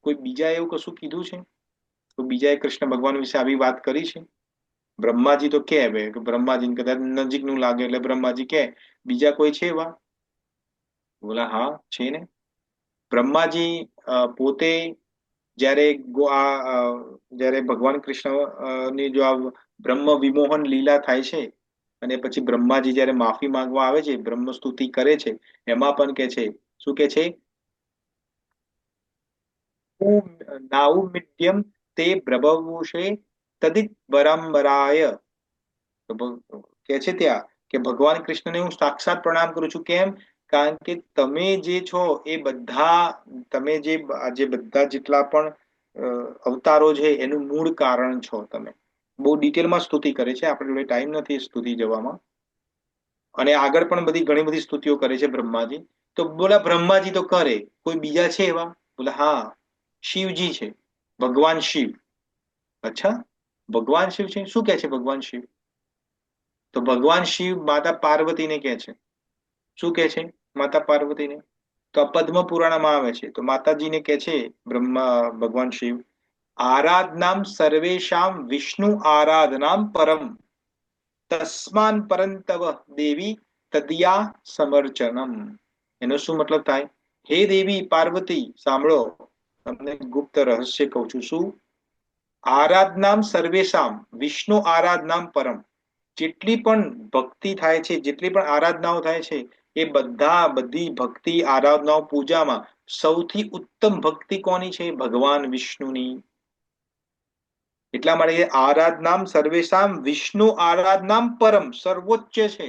કોઈ બીજા એવું કશું કીધું છે? તો બીજાએ કૃષ્ણ ભગવાન વિશે આવી વાત કરી છે? બ્રહ્માજી તો કે હવે બ્રહ્માજીને કદાચ નજીકનું લાગે એટલે બ્રહ્માજી કે બીજા કોઈ છે એવા? બોલા હા, છે ને. બ્રહ્માજી પોતે જ્યારે ભગવાન કૃષ્ણ ની જો આ બ્રહ્મ વિમોહન લીલા થાય છે અને પછી બ્રહ્માજી જ્યારે માફી માંગવા આવે છે, બ્રહ્મ સ્તુતિ કરે છે, એમાં પણ કે છે, શું કે છે? નાઉમિડ્યમ તે પ્રભવુષે તદિત બરાંબરાય. કે છે ત્યાં કે ભગવાન કૃષ્ણને હું સાક્ષાત પ્રણામ કરું છું. કેમ? કારણ કે તમે જે છો એ બધા, તમે જે બધા જેટલા પણ અવતારો છે એનું મૂળ કારણ છો તમે. બહુ ડિટેલમાં સ્તુતિ કરે છે, આપણે જોડે ટાઈમ નથી સ્તુતિ જવામાં. અને આગળ પણ ઘણી બધી સ્તુતિઓ કરે છે બ્રહ્માજી. તો બોલા બ્રહ્માજી તો કરે, કોઈ બીજા છે એવા? બોલા હા, શિવજી છે, ભગવાન શિવ. અચ્છા, ભગવાન શિવ છે. શું કે છે ભગવાન શિવ? તો ભગવાન શિવ માતા પાર્વતીને કે છે. શું કે છે માતા પાર્વતીને? તો આ પદ્મ પુરાણમાં આવે છે. તો માતાજીને કે છે ભગવાન શિવ, આરાધનામ સર્વેશામ વિષ્ણુ આરાધનામ પરમ તસ્માન પરંતવ દેવી તદિયા સમર્ચનમ. એનો શું મતલબ થાય? હે દેવી પાર્વતી, સાંભળો, તમને ગુપ્ત રહસ્ય કહું છું. શું? આરાધનામ સર્વેશામ વિષ્ણુ આરાધનામ પરમ. જેટલી પણ ભક્તિ થાય છે, જેટલી પણ આરાધનાઓ થાય છે, એ બધી ભક્તિ આરાધનાઓ પૂજામાં સૌથી ઉત્તમ ભક્તિ કોની છે? ભગવાન વિષ્ણુની. એટલા માટે આરાધનામ સર્વેશામ વિષ્ણુ આરાધનામ પરમ, સર્વોચ્ચ છે.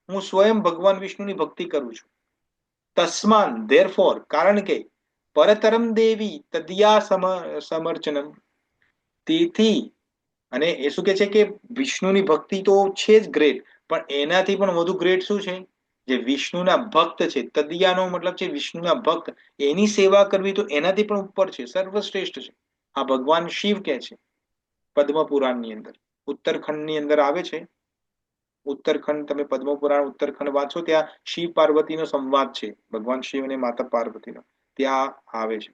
હું સ્વયં ભગવાન વિષ્ણુની ભક્તિ કરું છું. તસ્માન ધેરફોર, કારણ કે પરતરમ દેવી તદિયા સમર્ચનમ, તેથી, અને એ શું કે છે કે વિષ્ણુની ભક્તિ તો છે જ ગ્રેટ, પણ એનાથી પણ વધુ ગ્રેટ શું છે? જે વિષ્ણુના ભક્ત છે, તદિયાનો મતલબ છે વિષ્ણુના ભક્ત, એની સેવા કરવી તો એનાથી પણ ઉપર છે, સર્વશ્રેષ્ઠ છે. આ ભગવાન શિવ કે છે પદ્મ પુરાણની અંદર, ઉત્તરખંડની અંદર આવે છે. ઉત્તરખંડ, તમે પદ્મ પુરાણ ઉત્તરખંડ વાંચો, ત્યાં શિવ પાર્વતીનો સંવાદ છે, ભગવાન શિવ અને માતા પાર્વતીનો, ત્યાં આવે છે.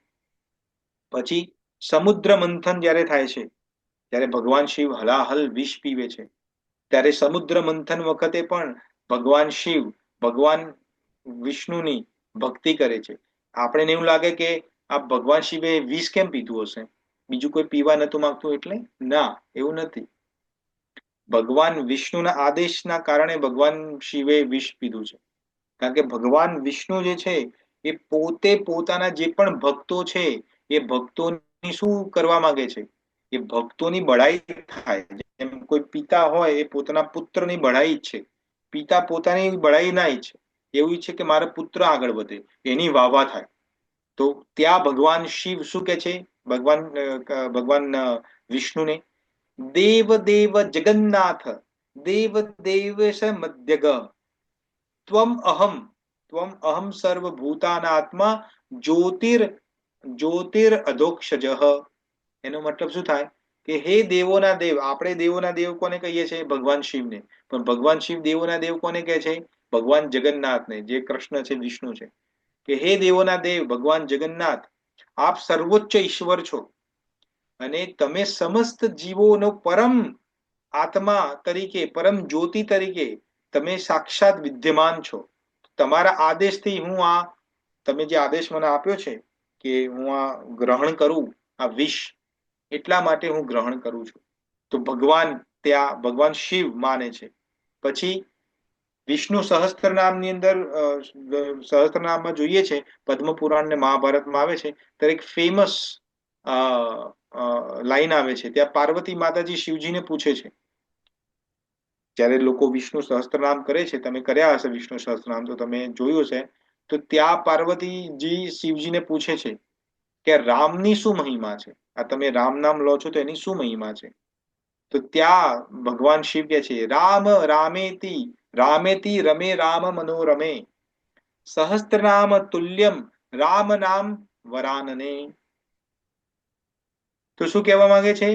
પછી સમુદ્ર મંથન જ્યારે થાય છે, ત્યારે ભગવાન શિવ હલાહલ વિષ પીવે છે, ત્યારે સમુદ્ર મંથન વખતે પણ ભગવાન શિવ ભગવાન વિષ્ણુની ભક્તિ કરે છે. આપણે એવું લાગે કે આ ભગવાન શિવે વિષ કેમ પીધું હશે, બીજું કોઈ પીવા નતું માંગતું એટલે? ના, એવું નથી. ભગવાન વિષ્ણુના આદેશના કારણે ભગવાન શિવે વિષ પીધું છે. કારણ કે ભગવાન વિષ્ણુ જે છે એ પોતે પોતાના જે પણ ભક્તો છે એ ભક્તોની શું કરવા માંગે છે? એ ભક્તોની બડાઈ થાય. જેમ કોઈ પિતા હોય એ પોતાના પુત્રની બડાઈ છે, પિતા પોતાની બડાઈ ના ઈચ્છે, એવું ઈચ્છે કે મારો પુત્ર આગળ વધે, એની વાહવા થાય. તો ત્યાં ભગવાન શિવ શું કે છે ભગવાન વિષ્ણુને? દેવ દેવ જગન્નાથ, દેવ દેવ સ મધ્યગ, ત્વમ અહમ સર્વભૂતાનાત્મા જ્યોતિર અધોક્ષજ. એનો મતલબ શું થાય કે હે દેવોના દેવ, આપણે દેવોના દેવ કોને કહીએ છીએ? ભગવાન શિવને. પણ ભગવાન શિવ દેવોના દેવ કોને કહે છે? ભગવાન જગન્નાથને, જે કૃષ્ણ છે, વિષ્ણુ છે. કે હે દેવોના દેવ ભગવાન જગન્નાથ, આપ સર્વોચ્ચ ઈશ્વર છો અને તમે સમસ્ત જીવોનો પરમ આત્મા તરીકે, પરમ જ્યોતિ તરીકે તમે સાક્ષાત વિદ્યમાન છો. તમારા આદેશથી હું આ, તમે જે આદેશ મને આપ્યો છે કે હું આ ગ્રહણ કરું, આ વિષ, એટલા માટે હું ગ્રહણ કરું છું. તો ભગવાન ત્યાં ભગવાન શિવ માને છે. પછી વિષ્ણુ સહસ્ત્રનામની અંદર, સહસ્ત્રનામમાં જોઈએ છે, પદ્મ પુરાણ ને મહાભારતમાં આવે છે, ત્યારે એક ફેમસ લાઈન આવે છે. ત્યાં પાર્વતી માતાજી શિવજીને પૂછે છે, જ્યારે લોકો વિષ્ણુ સહસ્ત્રનામ કરે છે, તમે કર્યા હશે વિષ્ણુ સહસ્ત્રનામ તો તમે જોયું હશે, તો ત્યાં પાર્વતીજી શિવજીને પૂછે છે કે રામની શું મહિમા છે? આ તમે રામ નામ લો છો તો એની શું મહિમા છે? તો ત્યાં ભગવાન શિવ કે છે રામ રામેતી રામેતી રમે રામ મનોરમે, સહસ્ત્રનામ તુલ્યમ રામ નામ વરાનને. તો શું કહેવા માંગે છે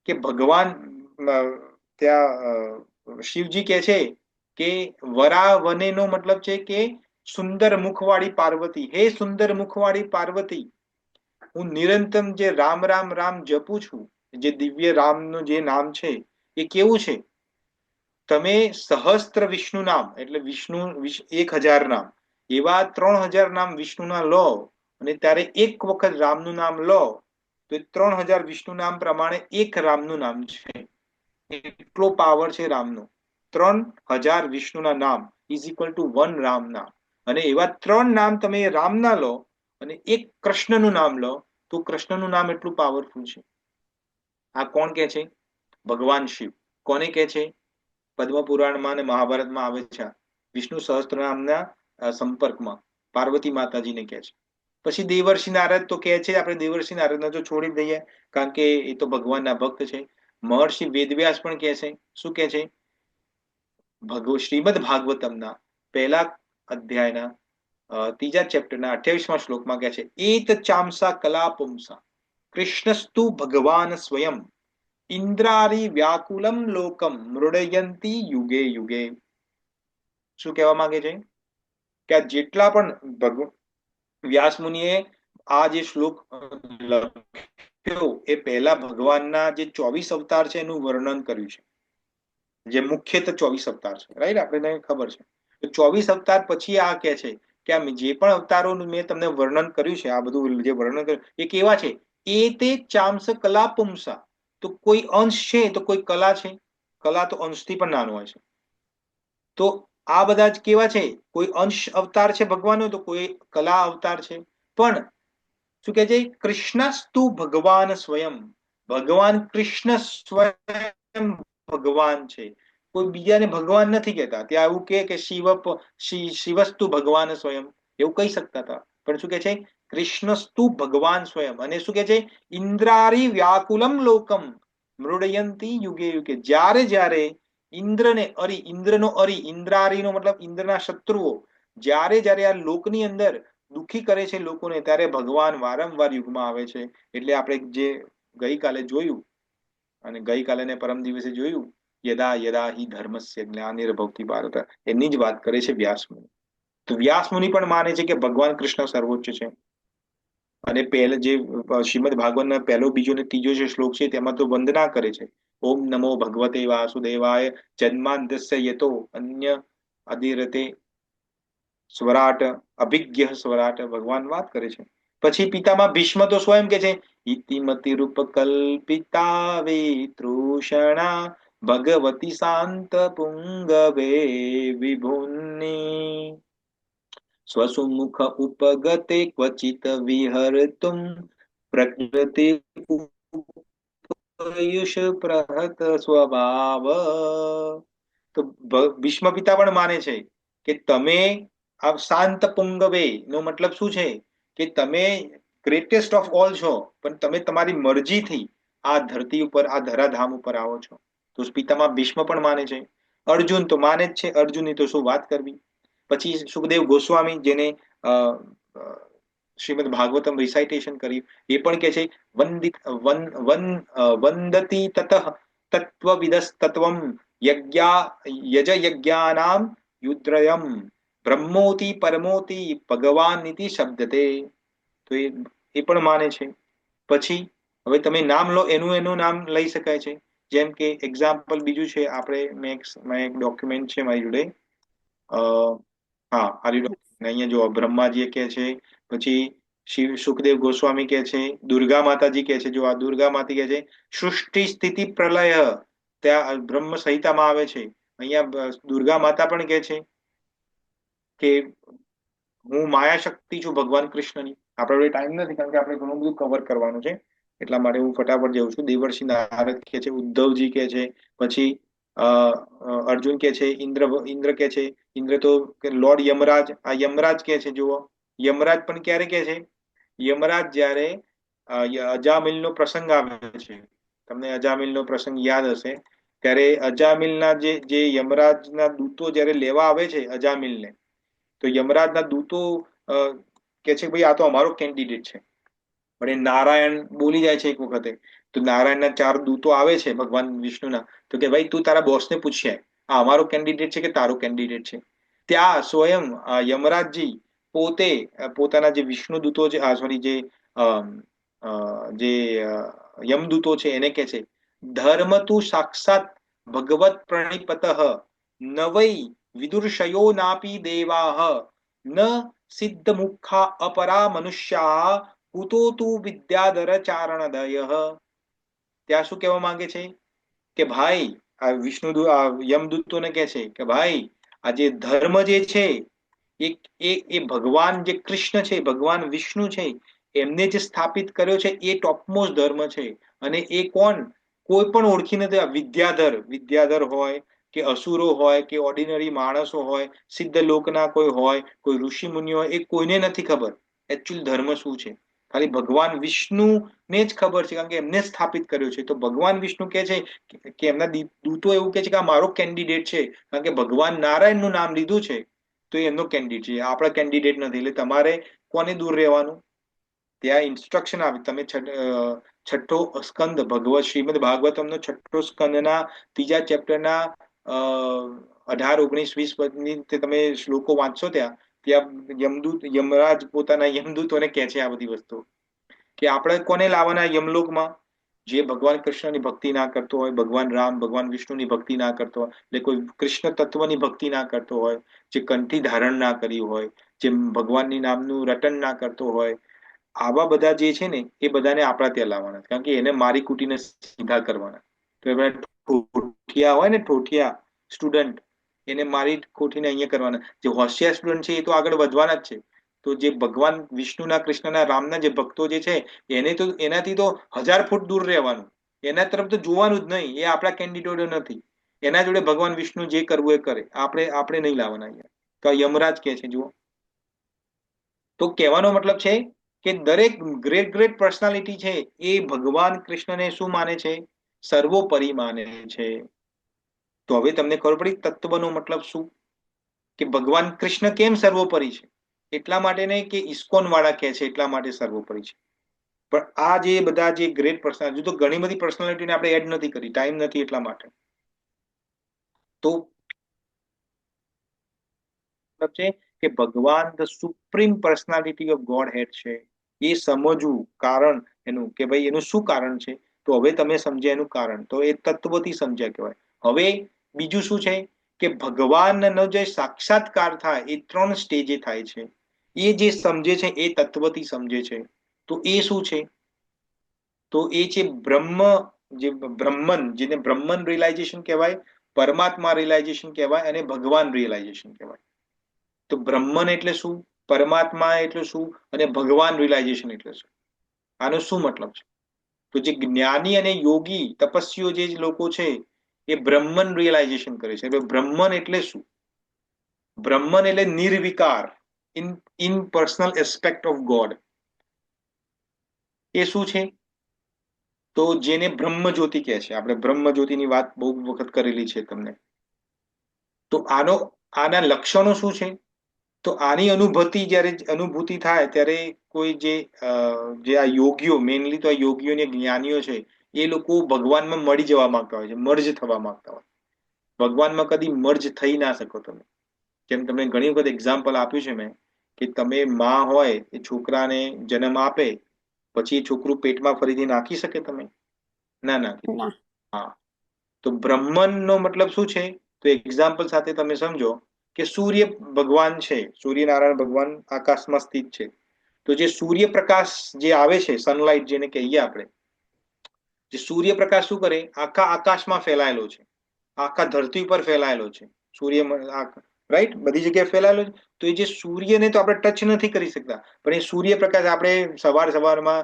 કે ભગવાન ત્યાં શિવજી કે છે કે વરાવને નો મતલબ છે કે સુંદર મુખવાળી પાર્વતી. હે સુંદર મુખવાળી પાર્વતી, હું નિરંતર જે રામ રામ રામ જપું છું, જે દિવ્ય રામનું જે નામ છે એ કેવું છે? તમે સહસ્ત્ર વિષ્ણુ નામ, એટલે વિષ્ણુ 1000 નામ, એવા 3000 નામ વિષ્ણુના લો અને ત્યારે એક વખત રામનું નામ લો તો 3000 વિષ્ણુ નામ પ્રમાણે એક રામનું નામ છે. એટલો પાવર છે રામનો. 3000 વિષ્ણુના નામ ઇઝ ઇક્વલ ટુ 1 રામ નામ. અને એવા 3 નામ તમે રામના લો અને એક કૃષ્ણનું નામ લો તો કૃષ્ણનું નામ એટલું પાવરફુલ છે. આ કોણ કે છે? ભગવાન શિવ. કોને કે છે? પદ્મ પુરાણમાં અને મહાભારતમાં આવે છે. વિષ્ણુ સહસ્ત્રનામના સંપર્કમાં પાર્વતી માતાજીને કહે છે. પછી દેવર્ષિ નારદ તો કહે છે, આપણે દેવર્ષિ નારદને તો છોડી દઈએ કારણ કે એ તો ભગવાનના ભક્ત છે. મહર્ષિ વેદવ્યાસ પણ કહે છે. શું કહે છે? શ્રીમદ ભાગવતમના પહેલા અધ્યાયના 3જા ચેપ્ટરના 28મા શ્લોકમાં કહે છે એત ચામસા કલા પુંસા કૃષ્ણસ્તુ ભગવાન સ્વયં ઇન્દ્રારી વ્યાકુલમ લોકમ મૃડયંતી યુગે યુગે. શું કહેવા માંગે છે કે આ જેટલા પણ વ્યાસ મુનિએ આ જે શ્લોક લખ્યો એ પહેલા ભગવાનના જે 24 અવતાર છે એનું વર્ણન કર્યું છે, જે મુખ્યત્વે 24 અવતાર છે. રાઈટ, આપણે ખબર છે. તો 24 અવતાર પછી આ કહે છે કે આ જે પણ અવતારોનું મેં તમને વર્ણન કર્યું છે, આ બધું જે વર્ણન કર્યું એ કેવા છે? એ તે ચામસ કલા પુંસા, તો કોઈ અંશ છે તો કોઈ કલા છે, કલા તો અંશથી પણ નાનો હોય છે. તો આ બધા જ કેવા છે, કોઈ અંશ અવતાર છે ભગવાનનો તો કોઈ કલા અવતાર છે. પણ શું કે છે, કૃષ્ણસ્તુ ભગવાન સ્વયં, ભગવાન કૃષ્ણ સ્વયં ભગવાન છે, કોઈ બીજાને ભગવાન નથી કહેતા. ત્યાં એવું કે શિવસ્તુ ભગવાન સ્વયં એવું કહી શકતા હતા, પણ શું કે છે, કૃષ્ણસ્તુ ભગવાન સ્વયં. અને શું કે છે, ઇન્દ્રારી વ્યાકુલમ લોકમ મૃડયંતી યુગે યુગે. જ્યારે જ્યારે ઇન્દ્રને અરી, ઇન્દ્રનો અરી, ઇન્દ્રારીનો મતલબ ઇન્દ્રના શત્રુઓ જ્યારે જ્યારે આ લોકની અંદર દુખી કરે છે લોકોને, ત્યારે ભગવાન વારંવાર યુગમાં આવે છે. એટલે આપણે જે ગઈકાલે જોયું અને ગઈકાલે ને પરમ દિવસે જોયું, યદા યદા હિ ધર્મસ્ય ગ્લાનિર્ભવતિ ભારત, એની જ વાત કરે છે વ્યાસ મુનિ. તો વ્યાસ મુનિ પણ માને છે કે ભગવાન કૃષ્ણ સર્વોચ્ચ છે. અને પહેલા જે શ્રીમદ ભાગવતના પહેલો બીજો ને ત્રીજો જે શ્લોક છે તેમાં તો વંદના કરે છે, ઓમ નમો ભગવતે વાસુદેવાય જન્માંતસ્ય યતો અન્ય અધિરતે સ્વરાટ અભિજ્ઞ સ્વરાટ, ભગવાન વાત કરે છે. પછી પિતામાં ભીષ્મ તો સ્વયં કે છે, ઇતિમતિ રૂપ કલ્પિતા વિતૃષણા ભગવતી શાંત પુંગવે વિભુન્ની સ્વસુમુખ ઉપગતે ક્વચિત વિહર્તુમ પ્રકૃતિ ઉપયુષ પ્રહત સ્વભાવ. તો ભીષ્મ પિતા પણ માને છે કે તમે આ શાંત પુંગવે નો મતલબ શું છે, કે તમે ગ્રેટેસ્ટ ઓફ ઓલ છો, પણ તમે તમારી મરજીથી આ ધરતી ઉપર, આ ધરાધામ ઉપર આવો છો. તો પિતામાં ભીષ્મ પણ માને છે. અર્જુન તો માને જ છે, અર્જુનની તો શું વાત કરવી. પછી સુખદેવ ગોસ્વામી જેને શ્રીમદ ભાગવતમ રિસાઇટેશન કર્યું, એ પણ કે છે, વંદતી તતઃ તત્વવિદસ્તત્વમ યજયજ્ઞાનામ યુદ્રયમ બ્રહ્મોતિ પરમોતિ ભગવાન નીતિ શબ્દતે. તો એ પણ માને છે. પછી હવે તમે નામ લો, એનું એનું નામ લઈ શકાય છે. જેમ કે એક્ઝામ્પલ બીજું છે, આપણે મેં એક ડોક્યુમેન્ટ છે મારી જોડે, હા આર્યુ ડોક્યુમેન્ટ, અહીંયા જો બ્રહ્માજી કે છે, પછી શિવ સુખદેવ ગોસ્વામી કે છે, દુર્ગા માતાજી કે છે, જો આ દુર્ગા માતા કે છે સૃષ્ટિ સ્થિતિ પ્રલય, ત્યાં બ્રહ્મ સંહિતામાં આવે છે. અહીંયા દુર્ગા માતા પણ કે છે કે હું માયા શક્તિ છું ભગવાન કૃષ્ણની. આપણે ટાઈમ નથી, કારણ કે આપણે ઘણું બધું કવર કરવાનું છે, એટલા માટે હું ફટાફટ જઉં છું. દેવર્ષિ નારદ કે છે, ઉદ્ધવજી કે છે, પછી અર્જુન કે છે, ઇન્દ્ર કે છે. ઇન્દ્ર તો લોર્ડ યમરાજ, આ યમરાજ કે છે. જુઓ, યમરાજ પણ ક્યારે કે છે, યમરાજ જ્યારે અજામિલ નો પ્રસંગ આવે છે, તમને અજામિલ નો પ્રસંગ યાદ હશે, ત્યારે અજામિલના જે યમરાજના દૂતો જ્યારે લેવા આવે છે અજામિલને, તો યમરાજના દૂતો કે છે ભાઈ આ તો અમારો કેન્ડિડેટ છે. પણ એ નારાયણ બોલી જાય છે એક વખતે, તો નારાયણના 4 દૂતો આવે છે ભગવાન વિષ્ણુના, તો કે ભાઈ તું તારા બોસને પૂછ્યા, આ અમારો કેન્ડિડેટ છે કે તારો કેન્ડિડેટ છે. ત્યાં સ્વયં યમરાજજી પોતે પોતાના જે વિષ્ણુ દૂતો છે, સોરી, જે યમદૂતો છે એને કે છે, ધર્મ તું સાક્ષાત ભગવત પ્રણિપત ન વૈ વિદુષયો નાપી દેવાહ ન સિદ્ધ મુખા અપરા મનુષ્યા કુતો તું વિદ્યાધર ચારણદય. ત્યાં શું કહેવા માંગે છે કે ભાઈ, આ વિષ્ણુ યમદૂતોને કે છે કે ભાઈ આ જે ધર્મ જે છે એ ભગવાન જે કૃષ્ણ છે, ભગવાન વિષ્ણુ છે, એમને જે સ્થાપિત કર્યો છે એ ટોપમોસ્ટ ધર્મ છે. અને એ કોણ, કોઈ પણ ઓળખી નથી. વિદ્યાધર, વિદ્યાધર હોય કે અસુરો હોય કે ઓર્ડિનરી માણસો હોય, સિદ્ધ લોકના કોઈ હોય, કોઈ ઋષિ મુનિ હોય, એ કોઈને નથી ખબર એકચ્યુઅલ ધર્મ શું છે. ખાલી ભગવાન વિષ્ણુને જ ખબર છે, કારણ કે એમને સ્થાપિત કર્યો છે. તો ભગવાન વિષ્ણુ કે છે કે એમના દૂતો એવું કે છે કે આ મારો કેન્ડિડેટ છે, કારણ કે ભગવાન નારાયણનું નામ લીધું છે તો એ એમનો કેન્ડિડેટ છે, આપણા કેન્ડિડેટ નથી. એટલે તમારે કોને દૂર રહેવાનું? ત્યાં ઇન્સ્ટ્રક્શન આપી, તમે છઠ્ઠો સ્કંદ ભગવત શ્રીમદ ભાગવતમનો છઠ્ઠો સ્કંદના 3જા ચેપ્ટરના 18, 19, 20 પદની તમે શ્લોકો વાંચશો, ત્યાં યમરાજ પોતાના યમદૂતોને કહે છે આ બધી વસ્તુ, કે આપણે કોને લાવવાના યમલોકમાં? જે ભગવાન કૃષ્ણની ભક્તિ ના કરતો હોય, ભગવાન રામ ભગવાન વિષ્ણુની ભક્તિ ના કરતો હોય, એટલે કોઈ કૃષ્ણ તત્વની ભક્તિ ના કરતો હોય, જે કંઠી ધારણ ના કર્યું હોય, જે ભગવાનની નામનું રટન ના કરતો હોય, આવા બધા જે છે ને એ બધાને આપણા ત્યાં લાવવાના, કારણ કે એને મારી કૂટીને સીધા કરવાના. તો એ ઠોઠિયા હોય ને, ઠોઠિયા સ્ટુડન્ટ, એને મારી કોઠીને અહીંયા કરવાના. જે હોશિયાર સ્ટુડન્ટ છે એ તો આગળ વધવાના જ છે. તો જે ભગવાન વિષ્ણુના, કૃષ્ણના, રામના જે ભક્તો જે છે એને તો એનાથી તો 1000 ફૂટ દૂર રહેવાનું, એના તરફ તો જોવાનું જ નહીં. એ આપણા કેન્ડિડેટો નથી. એના જોડે ભગવાન વિષ્ણુ જે કરવું એ કરે, આપણે નહીં લાવવાના અહીંયા. તો યમરાજ કે છે, જુઓ. તો કહેવાનો મતલબ છે કે દરેક ગ્રેટ ગ્રેટ પર્સનાલિટી છે એ ભગવાન કૃષ્ણને શું માને છે? સર્વોપરી માને છે. તો હવે તમને ખબર પડી તત્વનો મતલબ શું, કે ભગવાન કૃષ્ણ કેમ સર્વોપરી છે? એટલા માટે નહીં કે ઇસ્કોન વાળા કહે છે એટલા માટે સર્વોપરી છે, પણ આ જે બધા જે ગ્રેટ પર્સનાલિટી, તો ઘણી બધી પર્સનાલિટીને આપણે એડ નથી કરી, ટાઈમ નથી એટલા માટે. તો મતલબ છે કે ભગવાન the supreme personality of Godhead છે, એ સમજવું કારણ એનું, કે ભાઈ એનું શું કારણ છે. તો હવે તમે સમજ્યા એનું કારણ, તો એ તત્વથી સમજ્યા કહેવાય. હવે બીજું શું છે કે ભગવાનનો જે સાક્ષાત્કાર થાય એ 3 સ્ટેજે થાય છે. એ જે સમજે છે એ તત્વથી સમજે છે. તો એ શું છે? તો એ છે બ્રહ્મ, જે બ્રહ્મન, જેને બ્રહ્મન રિયલાઇઝેશન કહેવાય, પરમાત્મા રિયલાઇઝેશન કહેવાય, અને ભગવાન રિયલાઇઝેશન કહેવાય. તો બ્રહ્મન એટલે શું, પરમાત્મા એટલે શું, અને ભગવાન રિયલાઇઝેશન એટલે શું? આનો શું મતલબ છે? તો જે જ્ઞાની અને યોગી તપસ્વીઓ જે લોકો છે એ બ્રહ્મન રિયલાઇઝેશન કરે છે. બ્રહ્મન એટલે શું? બ્રહ્મન એટલે નિર્વિકાર, impersonal aspect of God. એ શું છે? તો જેને બ્રહ્મ જ્યોતિ કહે છે. આપણે બ્રહ્મ જ્યોતિની વાત બહુ વખત કરેલી છે તમને. તો આના લક્ષણો શું છે? તો આની અનુભૂતિ થાય ત્યારે કોઈ જે આ યોગીઓ, મેઇનલી તો આ યોગીઓ ને જ્ઞાનીઓ છે, એ લોકો ભગવાનમાં મળી જવા માંગતા હોય છે, મર્જ થવા માંગતા હોય. ભગવાનમાં કદી મર્જ થઈ ના શકો તમે. જેમ તમને ઘણી વખત એક્ઝામ્પલ આપ્યું છે મેં, કે તમે માં હોય એ છોકરાને જન્મ આપે, પછી એ છોકરું પેટમાં ફરીથી નાખી શકે તમે? ના નાખી. ના. હા. તો બ્રહ્મનનો મતલબ શું છે? તો એક્ઝામ્પલ સાથે તમે સમજો કે સૂર્ય ભગવાન છે, સૂર્યનારાયણ ભગવાન આકાશમાં સ્થિત છે. તો જે સૂર્યપ્રકાશ જે આવે છે, સનલાઇટ જેને કહીએ આપણે, જે સૂર્યપ્રકાશ શું કરે? આખા આકાશમાં ફેલાયેલો છે, આખા ધરતી ઉપર ફેલાયેલો છે સૂર્ય, રાઈટ, બધી જગ્યાએ ફેલાયેલો છે. તો એ જે સૂર્યને તો આપણે ટચ નથી કરી શકતા, પણ એ સૂર્યપ્રકાશ આપણે સવારમાં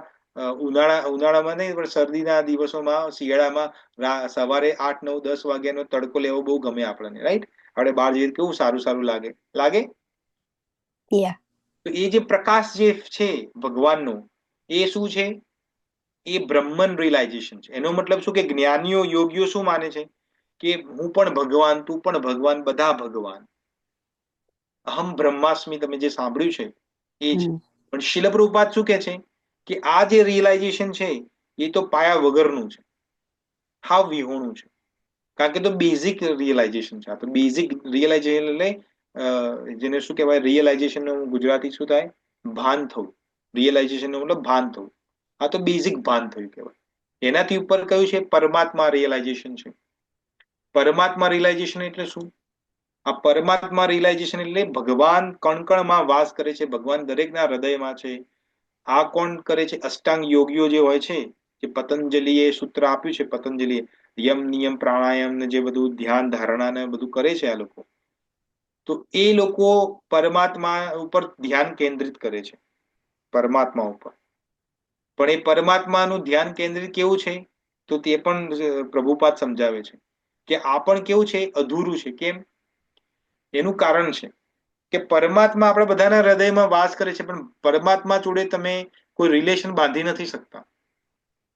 ઉનાળામાં નહીં, પણ શરદીના દિવસોમાં, શિયાળામાં સવારે 8, 9, 10 વાગ્યાનો તડકો લેવો બહુ ગમે આપણને, રાઈટ? આપણે બહાર જઈએ કેવું સારું સારું લાગે. તો એ જે પ્રકાશ જે છે ભગવાનનો, એ શું છે? એ બ્રહ્મન રિયલાઇઝેશન છે. એનો મતલબ શું, કે જ્ઞાનીઓ, યોગીઓ શું માને છે? કે હું પણ ભગવાન, તું પણ ભગવાન, બધા ભગવાન. અહમ બ્રહ્માસ્મિ, તમે જે સાંભળ્યું છે એ છે. પણ શીલ પ્રભુપાદ શું કે છે? કે આ જે રિયલાઇઝેશન છે એ તો પાયા વગરનું છે, હાવ વિહોણું છે. કારણ કે તો બેઝિક રિયલાઇઝેશન છે. આ તો બેઝિક રિયલાઇઝેશન એટલે જેને શું કહેવાય, રિયલાઇઝેશન નું ગુજરાતી શું થાય? ભાન થવું. રિયલાઇઝેશન નો મતલબ ભાન થવું. આ તો બેઝિક ભાન થયું કહેવાય. એનાથી ઉપર કયું છે? પરમાત્મા રિયલાઇઝેશન છે. પરમાત્મા રિયલાઇઝેશન એટલે શું? આ પરમાત્મા રિયલાઇઝેશન એટલે ભગવાન કણકણમાં વાસ કરે છે, ભગવાન દરેકના હૃદયમાં છે. આ કોણ કરે છે? અષ્ટાંગ યોગીઓ જે હોય છે, જે પતંજલિએ સૂત્ર આપ્યું છે, પતંજલિએ યમ નિયમ પ્રાણાયામ ને જે બધું ધ્યાન ધારણા ને બધું કરે છે આ લોકો, તો એ લોકો પરમાત્મા ઉપર ધ્યાન કેન્દ્રિત કરે છે, પરમાત્મા ઉપર. પણ એ પરમાત્માનું ધ્યાન કેન્દ્રિત કેવું છે? તો તે પણ પ્રભુપાદ સમજાવે છે કે આ પણ કેવું છે? અધૂરું છે. કેમ? એનું કારણ છે કે પરમાત્મા આપણા બધાના હૃદયમાં વાસ કરે છે, પણ પરમાત્મા જોડે તમે કોઈ રિલેશન બાંધી નથી શકતા.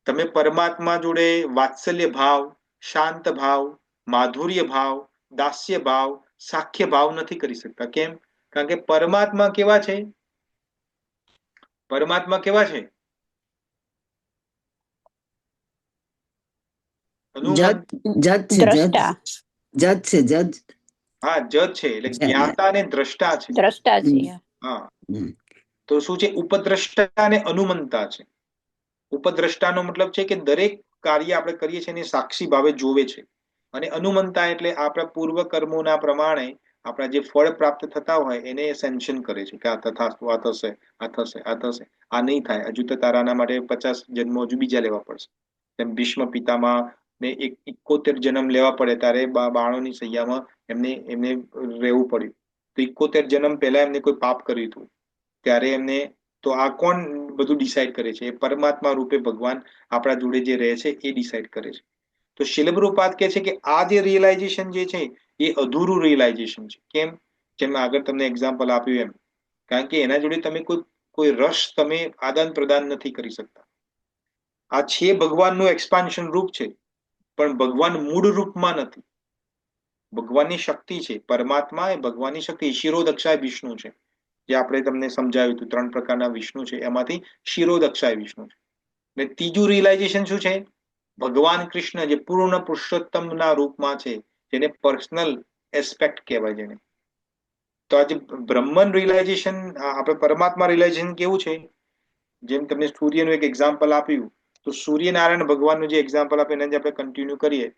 તમે પરમાત્મા જોડે વાત્સલ્ય ભાવ, શાંત ભાવ, માધુર્ય ભાવ, દાસ્ય ભાવ, સાખ્ય ભાવ નથી કરી શકતા. કેમ? કારણ કે પરમાત્મા કેવા છે? પરમાત્મા કેવા છે? દ્રષ્ટા. હા, જજ છે, એટલે જ્ઞાતા અને દ્રષ્ટા છે. દ્રષ્ટા છે. હા. તો શું છે? ઉપદ્રષ્ટા અને અનુમંતા છે. ઉપદ્રષ્ટાનો મતલબ છે કે દરેક કાર્ય આપણે કરીએ છીએ એને સાક્ષી ભાવે જોવે છે, અને અનુમંતા એટલે આપણા પૂર્વ કર્મોના પ્રમાણે આપણા જે ફળ પ્રાપ્ત થતા હોય એને સેન્શન કરે છે કે આ તથાસ્તુ, આ થશે, આ થશે, આ થશે, આ નહીં થાય, હજુ તો તારાના માટે 50 જન્મો હજુ બીજા લેવા પડશે. તેમ ભીષ્મ પિતામહ ને 71 જન્મ લેવા પડે ત્યારે બાણોની સૈયામાં એમને એમને રહેવું પડ્યું. તો 71 જન્મ પહેલા એમને કોઈ પાપ કર્યું હતું ત્યારે એમને, તો આ કોણ બધું ડિસાઈડ કરે છે? એ પરમાત્મા રૂપે ભગવાન આપણા જોડે જે રહે છે એ ડિસાઈડ કરે છે. તો શીલ પ્રભુપાદ કહે છે કે આ જે રિયલાઇઝેશન જે છે એ અધૂરું રિયલાઇઝેશન છે. કેમ? જેમ આગળ તમને એક્ઝામ્પલ આપ્યું એમ, કારણ કે એના જોડે તમે કોઈ રસ તમે આદાન પ્રદાન નથી કરી શકતા. આ છે ભગવાનનું એક્સપાન્શન રૂપ છે, પણ ભગવાન મૂળ રૂપમાં નથી. ભગવાનની શક્તિ છે, પરમાત્મા એ ભગવાનની શક્તિ. શિરોદક્ષાય વિષ્ણુ છે, જે આપણે તમને સમજાવ્યું હતું 3 પ્રકારના વિષ્ણુ છે, એમાંથી શિરોદક્ષાય વિષ્ણુ છે. ને ત્રીજું રિયલાઇઝેશન શું છે? ભગવાન કૃષ્ણ જે પૂર્ણ પુરુષોત્તમના રૂપમાં છે, જેને પર્સનલ એસ્પેક્ટ કહેવાય. જેને તો આજે બ્રહ્મન રિયલાઇઝેશન, આપણે પરમાત્મા રિયલાઇઝેશન કેવું છે? જેમ તમને સૂર્યનું એક એક્ઝામ્પલ આપ્યું, તો સૂર્યનારાયણ ભગવાનનું જે એક્ઝામ્પલ આપ્યું એને આપણે કન્ટિન્યુ કરીએ,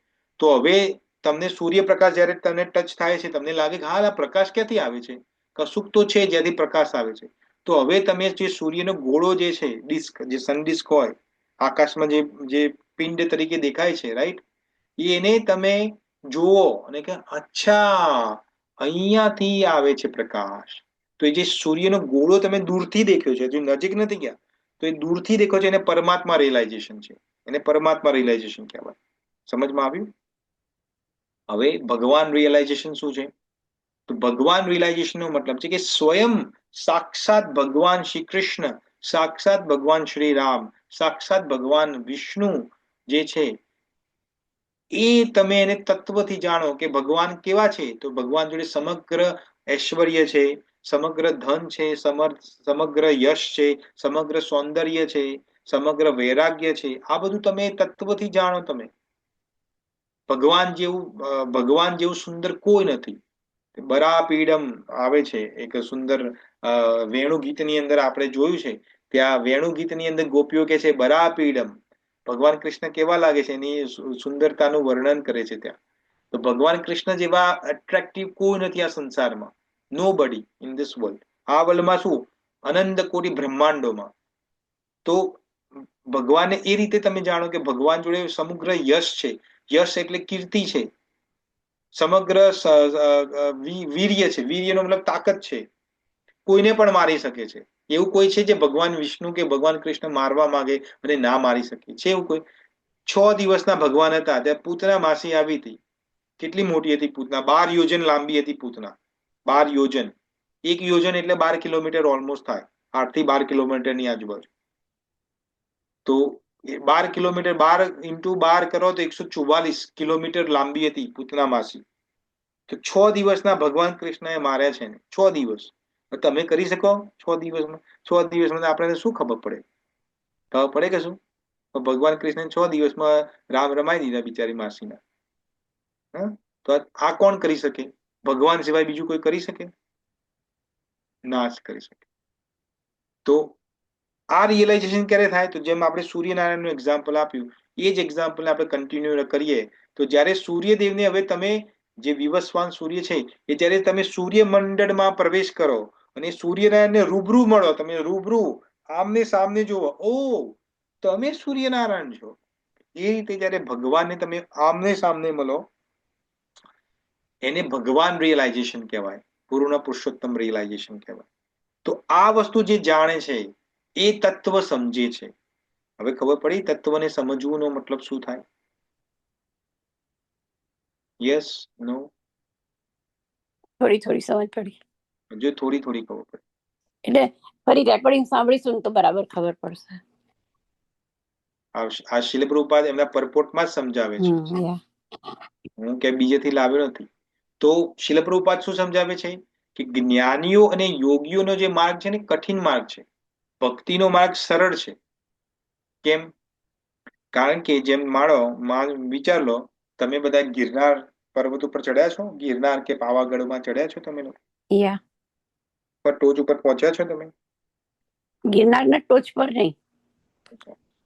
તો હવે તમને સૂર્યપ્રકાશ જ્યારે તમને ટચ થાય છે, તમને લાગે કે હા, આ પ્રકાશ ક્યાંથી આવે છે? કશુંક તો છે જ્યાંથી પ્રકાશ આવે છે. તો હવે તમે જે સૂર્યનો ગોળો જે છે, ડિસ્ક, જે સન ડિસ્ક હોય, આકાશમાં જે પિંડ તરીકે દેખાય છે, રાઈટ, એને તમે જુઓ અને કે અચ્છા, અહીંયાથી આવે છે પ્રકાશ. તો એ જે સૂર્યનો ગોળો તમે દૂરથી દેખ્યો છે, હજુ નજીક નથી ગયા, તો એ દૂરથી દેખો છે, એને પરમાત્મા રિયલાઇઝેશન છે. એને પરમાત્મા રિયલાઇઝેશન કહેવાય. સમજમાં આવ્યું? હવે ભગવાન રિયલાઇઝેશન શું છે? તો ભગવાન રિયલાઇઝેશન નો મતલબ છે કે સ્વયં સાક્ષાત ભગવાન શ્રી કૃષ્ણ, સાક્ષાત ભગવાન શ્રી રામ, સાક્ષાત ભગવાન વિષ્ણુ જે છે એ તમે એને તત્વથી જાણો કે ભગવાન કેવા છે. તો ભગવાન જોડે સમગ્ર ઐશ્વર્ય છે, સમગ્ર ધન છે, સમગ્ર યશ છે, સમગ્ર સૌંદર્ય છે, સમગ્ર વૈરાગ્ય છે. આ બધું તમે તત્વથી જાણો. તમે ભગવાન જેવું સુંદર કોઈ નથી. બરાપીડમ આવે છે એક સુંદર વેણુ ગીતની અંદર આપણે જોયું છે. ત્યાં વેણુ ગીતની અંદર ગોપીઓ કે છે બરાપીડમ. ભગવાન કૃષ્ણ કેવા લાગે છે એની સુંદરતાનું વર્ણન કરે છે ત્યાં. તો ભગવાન કૃષ્ણ જેવા એટ્રેક્ટિવ કોઈ નથી આ સંસારમાં. નો બડી ઇન ધીસ વર્લ્ડ. આ વર્લ્ડમાં શું, અનંત કોટી બ્રહ્માંડોમાં. તો ભગવાનને એ રીતે તમે જાણો કે ભગવાન જોડે સમગ્ર યશ છે. યશ એટલે કીર્તિ છે, સમગ્ર વીર્ય છે. વીર્યનો મતલબ તાકાત છે, કોઈને પણ મારી શકે છે. એવું કોઈ છે જે ભગવાન વિષ્ણુ કે ભગવાન કૃષ્ણ મારવા માંગે અને ના મારી શકે છે? એવું કોઈ? 6 દિવસના ભગવાન હતા, ત્યાં પૂતના માસી આવી હતી. કેટલી મોટી હતી પૂતના? 12 યોજન લાંબી હતી પૂતના. 12 યોજન. 1 યોજન એટલે 12 કિલોમીટર ઓલમોસ્ટ થાય, 8 થી 12 કિલોમીટરની આજુબાજુ. તો 12 કિલોમીટર, 12 into 12 કરો તો 144 કિલોમીટર લાંબી હતી પૂતના માસી. તો 6 દિવસના ભગવાન કૃષ્ણએ માર્યા છે. 6 દિવસ. તમે કરી શકો 6 દિવસમાં? 6 દિવસમાં આપણને શું ખબર પડે? ખબર પડે કે શું? ભગવાન કૃષ્ણ 6 દિવસમાં રામ રમાઈ દીધા બિચારી માસીના. તો આ કોણ કરી શકે? ભગવાન સિવાય બીજું કોઈ કરી શકે? ના જ કરી શકે. તો આ રિયલાઇઝેશન ક્યારે થાય? તો જેમ આપણે સૂર્યનારાયણનું એક્ઝામ્પલ આપ્યું, એ જ એક્ઝામ્પલ આપણે કન્ટિન્યુ કરીએ તો જ્યારે સૂર્યદેવને હવે તમે, જે વિવસ્વાન સૂર્ય છે, એ જ્યારે તમે સૂર્યમંડળમાં પ્રવેશ કરો અને સૂર્યનારાયણને રૂબરૂ મળો, તમે રૂબરૂ આમને સામને જુઓ, ઓ તમે સૂર્યનારાયણ છો. એ રીતે જ્યારે ભગવાનને તમે આમને સામને મળો, એને ભગવાન રિયલાઇઝેશન કહેવાય, પૂર્ણ પુરુષોત્તમ રિયલાઇઝેશન કહેવાય. તો આ વસ્તુ જે જાણે છે એ તત્વ સમજે છે. હવે ખબર પડી તત્વને સમજવું નો મતલબ શું થાય? યસ, નો? થોડી થોડી સમજ પડી. જો થોડી થોડી ખબર પડી. એટલે ફરી રેકોર્ડિંગ સાંભળીશું ને તો બરાબર ખબર પડશે. આ શીલ પ્રભુપાદ એમના પરપોટમાં જ સમજાવે છે. હું કે બીજેથી લાવ્યો નથી. તો શીલ પ્રભુપાદ શું સમજાવે છે કે જ્ઞાનીઓ અને યોગીઓનો જે માર્ગ છે ને કઠિન માર્ગ છે, ભક્તિનો માર્ગ સરળ છે. કેમ? કારણ કે જેમ વિચાર લો, તમે બધા ગિરનાર પર્વત ઉપર ચડ્યા છો? ગિરનાર કે પાવાગઢમાં ચડ્યા છો તમે લોકો? પર ટોચ ઉપર પહોંચ્યા છો તમે? ગિરનારના ટોચ પર નહીં,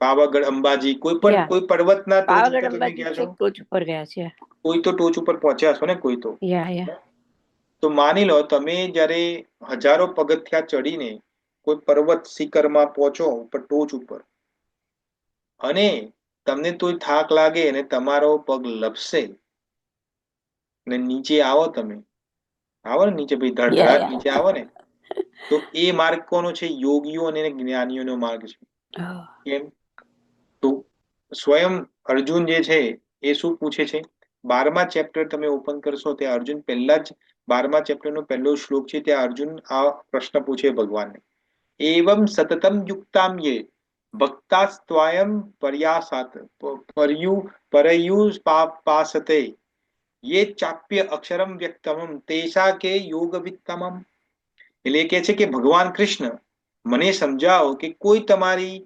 પાવાગઢ, અંબાજી, કોઈ પર્વતના ટોચ ઉપર તમે ગયા છો? ટોચ ઉપર ગયા છે. કોઈ તો ટોચ ઉપર પહોંચ્યા છો ને? કોઈ તો. તો માની લો તમે જ્યારે હજારો પગથિયા ચડીને કોઈ પર્વત શિખરમાં પહોંચો ઉપર ટોચ ઉપર, અને તમને તોય થાક લાગે અને તમારો પગ લપસે ને નીચે આવો, તમે આવો ને નીચે, ભાઈ યા ધડધડાટ યા નીચે આવો ને, તો એ માર્ગ કોનો છે? યોગીઓ અને જ્ઞાનીઓનો માર્ગ છે. કેમ? તો સ્વયં અર્જુન જે છે એ શું પૂછે છે? 12મા ચેપ્ટર તમે ઓપન કરશો ત્યાં અર્જુન પહેલા જ 12મા ચેપ્ટરનો પહેલો શ્લોક છે, ત્યાં અર્જુન આ પ્રશ્ન પૂછે ભગવાનને, એવમ સતતમ યુક્તામ યે ભક્તાસ્ત્વાયમ પર્યાસાત પરયુપાસતે યે ચાપ્ય અક્ષરમ વ્યક્તમમ તેષા કે યોગવિત્તમમ. એટલે એ કહે છે કે ભગવાન કૃષ્ણ મને સમજાવો કે કોઈ તમારી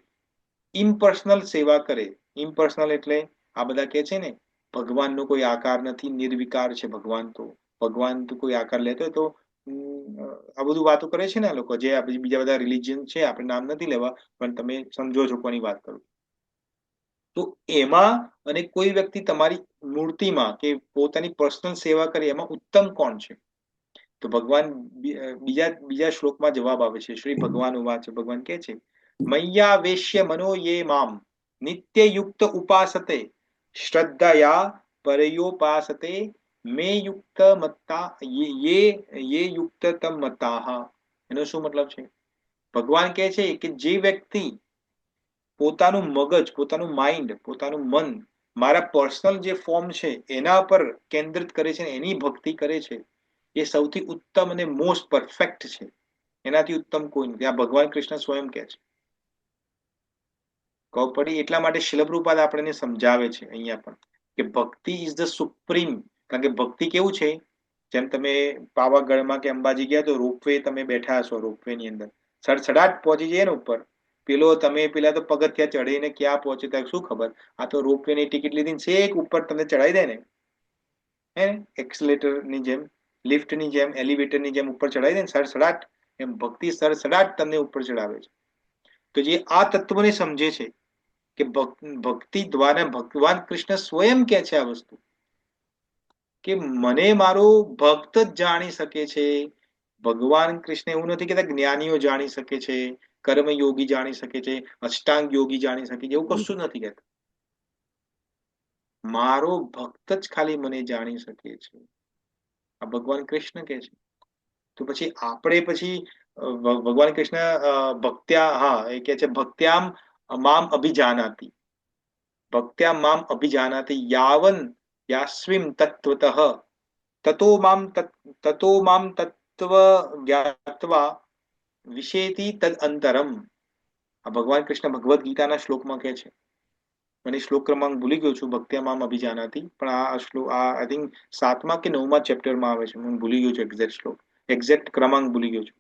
ઇમ્પર્સનલ સેવા કરે. ઇમ્પર્સનલ એટલે આ બધા કે છે ને ભગવાનનો કોઈ આકાર નથી, નિર્વિકાર છે ભગવાન. તો ભગવાન તો કોઈ આકાર લેતો હોય તો આ બધું વાતો કરે છે ને આ લોકો, જે બીજા બધા રિલિજન છે, આપણે નામ નથી લેવા, પણ તમે સમજો છો કોની વાત કરું. તો એમાં અને કોઈ વ્યક્તિ તમારી મૂર્તિમાં કે પોતાની પર્સનલ સેવા કરે, એમાં ઉત્તમ કોણ છે? તો ભગવાન બીજા શ્લોકમાં જવાબ આવે છે. શ્રી ભગવાન ઉવાચ, ભગવાન કહે છે, મય્યા વેશ્ય મનો યે મામ નિત્યયુક્ત ઉપાસતે શ્રદ્ધયા પરયોપાસતે મે યુક્ત મત્તા યે યુક્તતમ મત્તાહ. એનો શું મતલબ છે? ભગવાન કહે છે કે જે વ્યક્તિ પોતાનું મગજ, પોતાનું માઇન્ડ, પોતાનું મન મારા પર્સનલ જે ફોર્મ છે એના પર કેન્દ્રિત કરે છે, એની ભક્તિ કરે છે, એ સૌથી ઉત્તમ અને મોસ્ટ પરફેક્ટ છે. એનાથી ઉત્તમ કોઈ નથી. આ ભગવાન કૃષ્ણ સ્વયં કહે છે. કહું પડી એટલા માટે શીલ પ્રભુપાદ આપણને સમજાવે છે અહીંયા પણ કે ભક્તિ ઇઝ ધ સુપ્રીમ. કારણ કે ભક્તિ કેવું છે, જેમ તમે પાવાગઢમાં કે અંબાજી ગયા તો રોપવે તમે બેઠા હશો, રોપવે ની અંદર સડસડાટ પહોંચી જઈએ ને ઉપર, પેલા તો પગથિયા ચડીને ક્યાં પહોંચે ત્યાં શું ખબર, આ તો રોપવે ની ટિકિટ લીધી છેક ઉપર તમને ચડાવી દે ને, હે એક્સલેટર ની જેમ, લિફ્ટ ની જેમ, એલિવેટર ની જેમ ઉપર ચડાવી દે ને સડસડાટ, એમ ભક્તિ સડસડાટ તમને ઉપર ચડાવે છે. તો જે આ તત્વને સમજે છે કે ભક્તિ દ્વારા ભગવાન કૃષ્ણ સ્વયં કે છે આ વસ્તુ કે મને મારો ભક્ત જ જાણી શકે છે. ભગવાન કૃષ્ણ એવું નથી કેતા જ્ઞાનીઓ જાણી શકે છે, કર્મયોગી જાણી શકે છે, અષ્ટાંગ યોગી જાણી શકે છે, એવું કશું નથી કહેતા. મારો ભક્ત જ ખાલી મને જાણી શકે છે, આ ભગવાન કૃષ્ણ કે છે. તો પછી આપણે ભગવાન કૃષ્ણ ભક્ત્યા, હા એ કે છે ભક્ત્યામ મામ અભિજાનાતિ, ભક્ત્યામ મામ અભિજાનાતિ યાવન યાસ્વિમ તત્વતઃ તતો મામ તત્વ જ્ઞાત્વા વિશેતિ તદ અંતરમ. આ ભગવાન કૃષ્ણ ભગવદ્ ગીતાના શ્લોકમાં કહે છે. મને શ્લોક ક્રમાંક ભૂલી ગયો છું, ભક્ત્યામામ અભિજાનાતિ, પણ આ શ્લોક આઈ થિંક 7મા કે 9મા ચેપ્ટરમાં આવે છે. હું ભૂલી ગયો છું એક્ઝેક્ટ શ્લોક, એક્ઝેક્ટ ક્રમાંક ભૂલી ગયો છું.